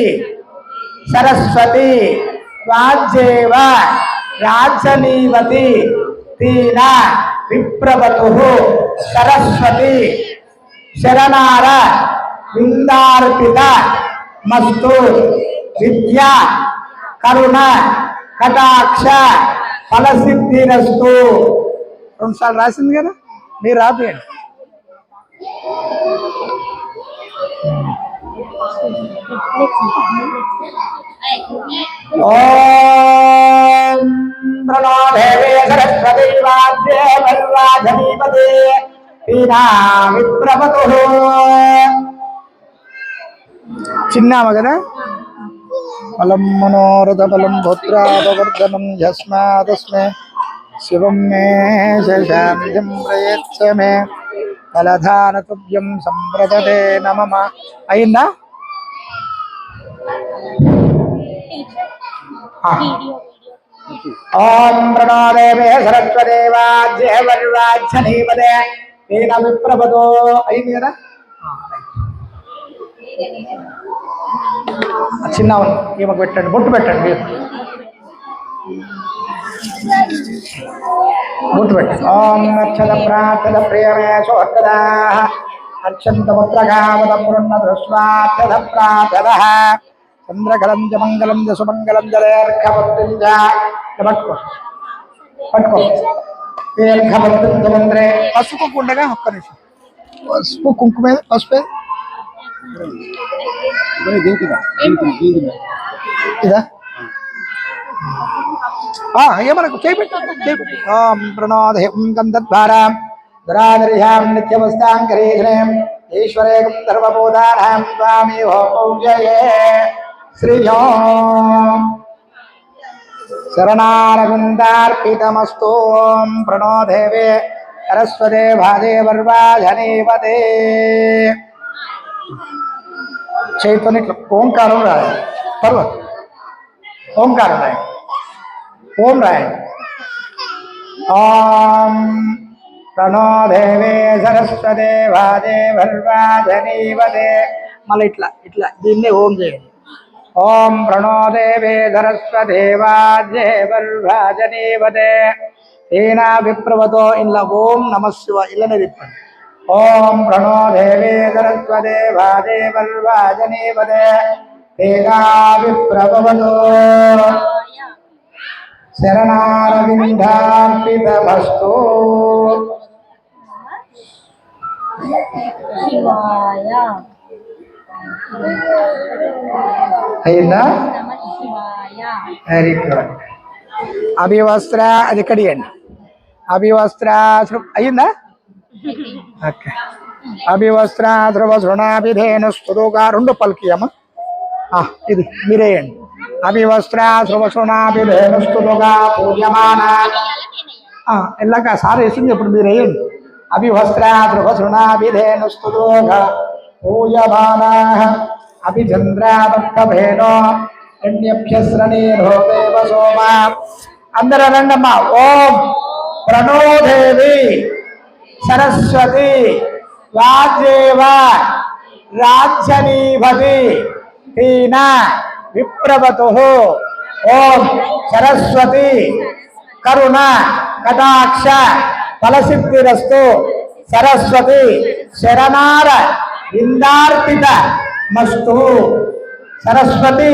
सरस्वती वाजेव राजनीवती तीना विप्रवतुः सरस्वती शरणार विंदार्पित मस्तु विद्या करुण कटाक्ष फलसिद्धिरस्तु రెండు సార్లు రాసింది కదా మీరు రాపియండి ఓం ప్రణో దేవే సరస్వతి వాజ్యే వల్లాధనీపదే తీనా విప్రవతుః చిన్నామ కదా ఫలం మనోరథ ఫలం భద్రాపవర్ధనం యస్మాదస్మే శివం మే శశాంతిం ప్రయచ్చ మే ఫలధానతుభ్యం సంప్రదతే నమః అయిందా ఓం ప్రణో దేవే సరస్వతే వాజ్యే వల్లాధనీపదే తీనా విప్రవతో అయింది కదా చిన్న ఈమెకు పెట్టండి బొట్టు పెట్టండి బొట్టు పెట్టండి ఓం అక్షద ప్రార్థన ప్రియమే సోత్తదా అక్షంతముద్రగామద పురుణ దృష్వాక్షద ప్రార్థన చంద్రకలం చ మంగళం చ సుమంగళం జలేర్ఘపత్రించ పట్టుకో పట్టుకో దీర్ఘపత్రించ మంత్రే పసుపు కుండగా ఒక్క నిమిషం పసుపు కుంకుమ పసుపు ఇదా ఏమనకు చేపెట్టి ఓం ప్రణోదేవం గంధద్వారాం దురాదర్యాం నిత్యవస్తాంకరీధనేం ఈశ్వరే సర్వబోధానాం స్వామి పూజయే శ్రీయో శరణారవిందార్పితమస్తు ఓం ప్రణో దేవే సరస్వతే భాదే వర్వాజనేవతే చైతన్య ఓంకారం రాయండి పర్వత్ ఓంకారం రాయండి ఓం రాయండి ఓం ప్రణో దేవే సరస్వతే భాదే వర్వాజనీవతే మళ్ళీ ఇట్లా ఇట్లా దీన్నే ఓం చేయండి ఓం ప్రణో దేవే సరస్వతే భాదే వర్వాజనీవతే తేనా విప్రవతో ఇలా ఓం నమః శివాయ ఇలానే తిప్పండి ఓం ప్రణో దేవే సరస్వతే భాదే వర్వాజనీవతే తేనా విప్రవతో శరణారవిందార్పితమస్తు అయిందా వెరీ గుడ్ అభివస్త్ర అది కడియండి అభివస్త్ర అయిందా ఓకే అభివస్త్ర ధ్రువశృణాభిధేనుస్తుగా రెండు పలికియమ్మ ఇది మీరేయండి అభివస్త్ర ధ్రువశృణాభిధేనుస్తుగా పూజ్యమాన ఇలాగా సార్ వేసింది ఇప్పుడు మీరు వేయండి అభివస్త్ర ధ్రువశృణాభిధేనుస్తుగా పూయమాన అభిచంద్రాభేనో అన్యభ్యశ్రణీర్హోదేవ సోమ అందరూ రండమ్మ ఓం ప్రణో దేవి सरस्वती वाजेव राजनीवती तीना विप्रवतुः ओम सरस्वती करुण कटाक्ष फलसिद्धिरस्तु सरस्वती शरणार विंदार्पित मस्तु सरस्वती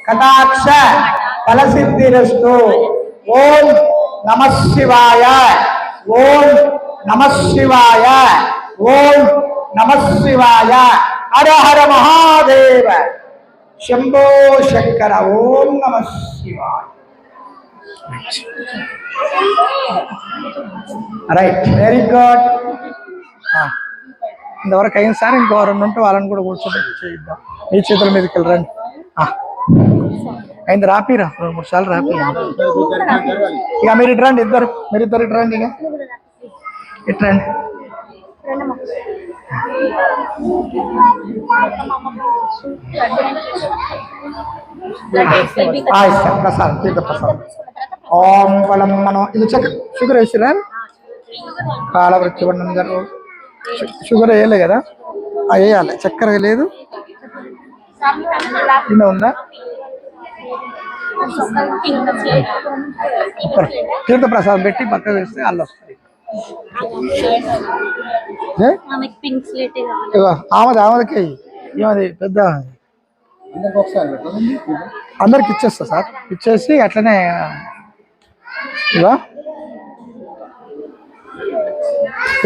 कटाक्ष फलसिद्धिरस्तु ओम नमः शिवाय ओम नमः शिवाय ओम नमः शिवाय हर हर महादेव शंभो शंकर ओम नमः शिवाय రైట్, వెరీ గుడ్. ఇంతవరకు అయింది సార్. ఇంకో 2 ఉంటే వాళ్ళని కూడా కూర్చోబెట్టి చేయిద్దాం. మీ చేతుల మీదకి వెళ్ళరండి. అయింది, రాపిరా 2-3 సార్లు రాపిరా. ఇక మీరు ఇటు రండి, మీరిద్దరు ఇటు రండి. ఇక ఇటు రండి. ప్రసాదం, తీర్థ ప్రసాదం. ఓం ఫలం మనం ఇది షుగర్ వేసిరా? కాలవృత్తి వర్ణం గారు షుగర్ వేయలే కదా? వేయాలి. చక్కెర లేదు, కింద ఉందా? తీర్థ ప్రసాదం పెట్టి పక్క వేస్తే వాళ్ళు వస్తాయి. ఆమెకి ఏమది పెద్ద అందరికి ఇచ్చేస్తా సార్. ఇచ్చేసి అట్లనే ఇవా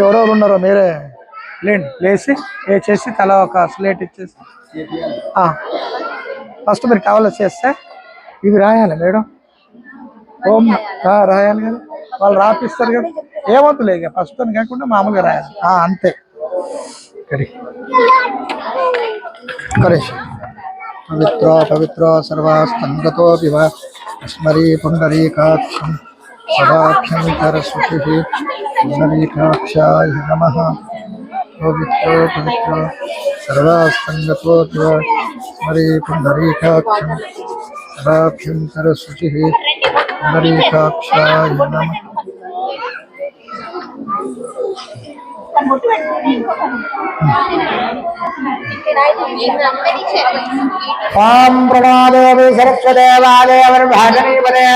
ఎవరెవరు ఉన్నారో మీరే లేచి చేసి తల ఒక స్లేట్ ఇచ్చేసి ఫస్ట్ మీరు కావాలో చేస్తే ఇవి రాయాలి మేడం. ఓం రాయాలి కదా, వాళ్ళు రాపిస్తారు కదా. ఏమవుతులే, ఇక ఫస్ట్ అని కాకుండా మామూలుగా రాయాలి అంతే. పవిత్ర పవిత్ర సర్వాస్తంగతో స్మరీ పుండరీకాక్షం సదాభ్యంకర శుచి పుండరీకాక్షాయ నమః. పవిత్ర పవిత్ర సర్వాస్తంగతో స్మరీ పుండరీకాక్షం సదాభ్యంకర శుచి పుండరీకాక్షాయ నమః. ఓం ప్రణోదేవి సరస్వదేవాదేవర్భాజనీపదే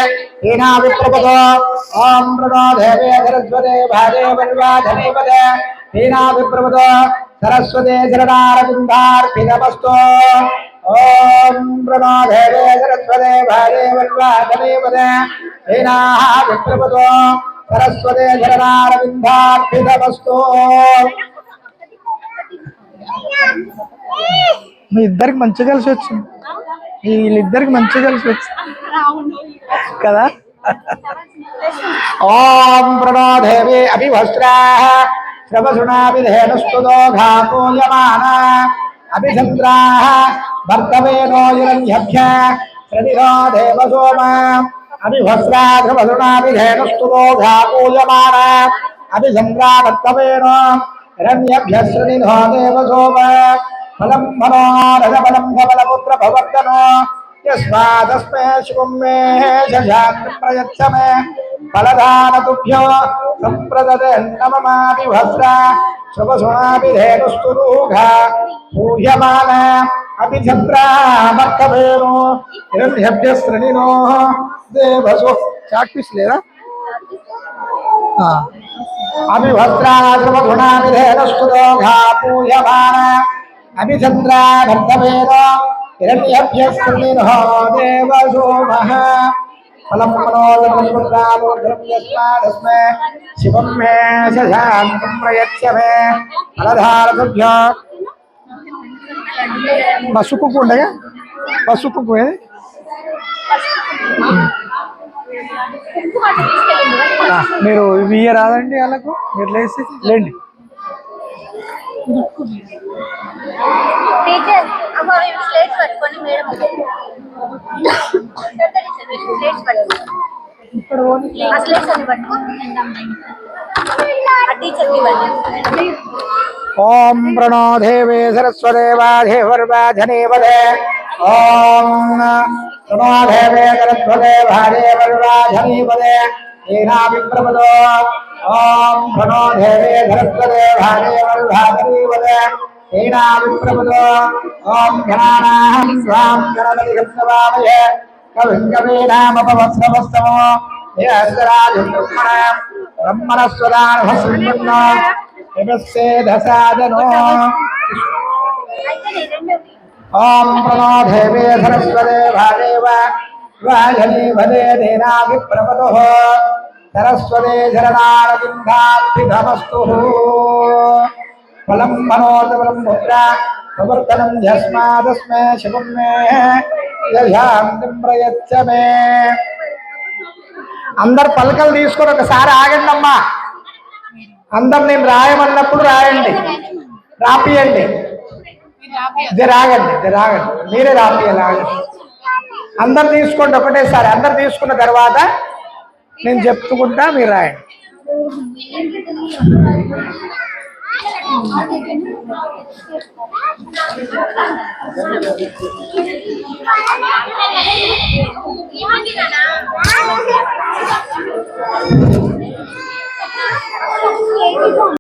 హీనా విప్రపదో. ఓం ప్రణోదేవి సరస్వదే భాదేవర్భాజనీపదే హీనా విప్రపదో సరస్వతే శరణారవిందార్పితమస్తు. ఓం ప్రణోదేవి సరస్వదే భాదేవర్భాజనీపదే హీనా విప్రపదో సరస్వతే శరణారవిందార్పితమస్తు. మీ ఇద్దరికి మంచిగా కలిసి వచ్చింది. వీళ్ళిద్దరికి మంచిగా కలిసి వచ్చింది కదా. ఓం ప్రణోదేవి అభివస్త్రా శ్రవసునాభిధేనుస్తుదో ఘాతూయమానా అభిచంద్రా భర్తవేనో హిరణ్యభ్య శ్రవిరో దేవసోమ అభివస్త్రా శ్రవసునాభిధేనుస్తుదో ఘాతూయమానా అభిచంద్రా భర్తవేనో హిరణ్యభ్య శ్రవిరో దేవసోమ ఫలం మనోరథఫలం ధవలపుత్ర భవర్ధనో యస్మాదస్మే శుభం మే శశాంతి ప్రయచ్చ మే ఫలదానతుభ్యో సంప్రదతే నమమాభిభద్రా శుభసునాభిధేనుస్తురూఘా పూయమాన అభిచంద్రా భర్తవేనో హిరణ్యభ్య శ్రేణినో దేవసో. చాక్పీస్ లేదా? అభిభద్రా శుభసునాభిధేనుస్తురూఘా పూయమాన అభిచంద్రా భర్తవేనో హిరణ్యభ్య శ్రేణినో దేవసోమః. ఫలం మనోరథం యస్మాదస్మే శివం మే శశాంతం ప్రయచ్చ మే ఫలధారతుభ్యో. పసుపు ఉండగా పసుపు మీరు ఇవి రాదండి వాళ్ళకు, మీరు లేండి. ఓం ప్రణోదేవి సరస్వదేవాధేవర్వాధనేవదే. ఓం ప్రణోదేవి సరస్వదేవాధేవర్వాధనేవదే హీనా విప్రపదో. ఓం ప్రణోదేవి సరస్వదేవాధేవర్వాధనేవదే హీనా విప్రపదో. ఓం ఘనానాహం స్వాం గణపతిగణవామహే కవిం కవీనామపవస్రవస్తమో బ్రహ్మణస్వదానో యమస్సేధసాదనో. ఓం ప్రణోదేవి సరస్వదే భాదేవాధనేవదే హీనా విప్రపదో సరస్వతే శరణారవిందార్పితమస్తు. ఫలం మనోరథఫలం పుత్ర ప్రవర్తనం యస్మాదస్మే శుభం మే యశాంతిం ప్రయచ్చ మే. అందరు పలకలు తీసుకొని ఒకసారి ఆగండి అమ్మా. అందరు నేను రాయమన్నప్పుడు రాయండి, రాపియండి. రాగండి మీరే రాపియాలి. ఆగండి, అందరు తీసుకోండి ఒకటేసారి. అందరు తీసుకున్న తర్వాత నేను చెప్పుకుంటా, మీరు రాయండి.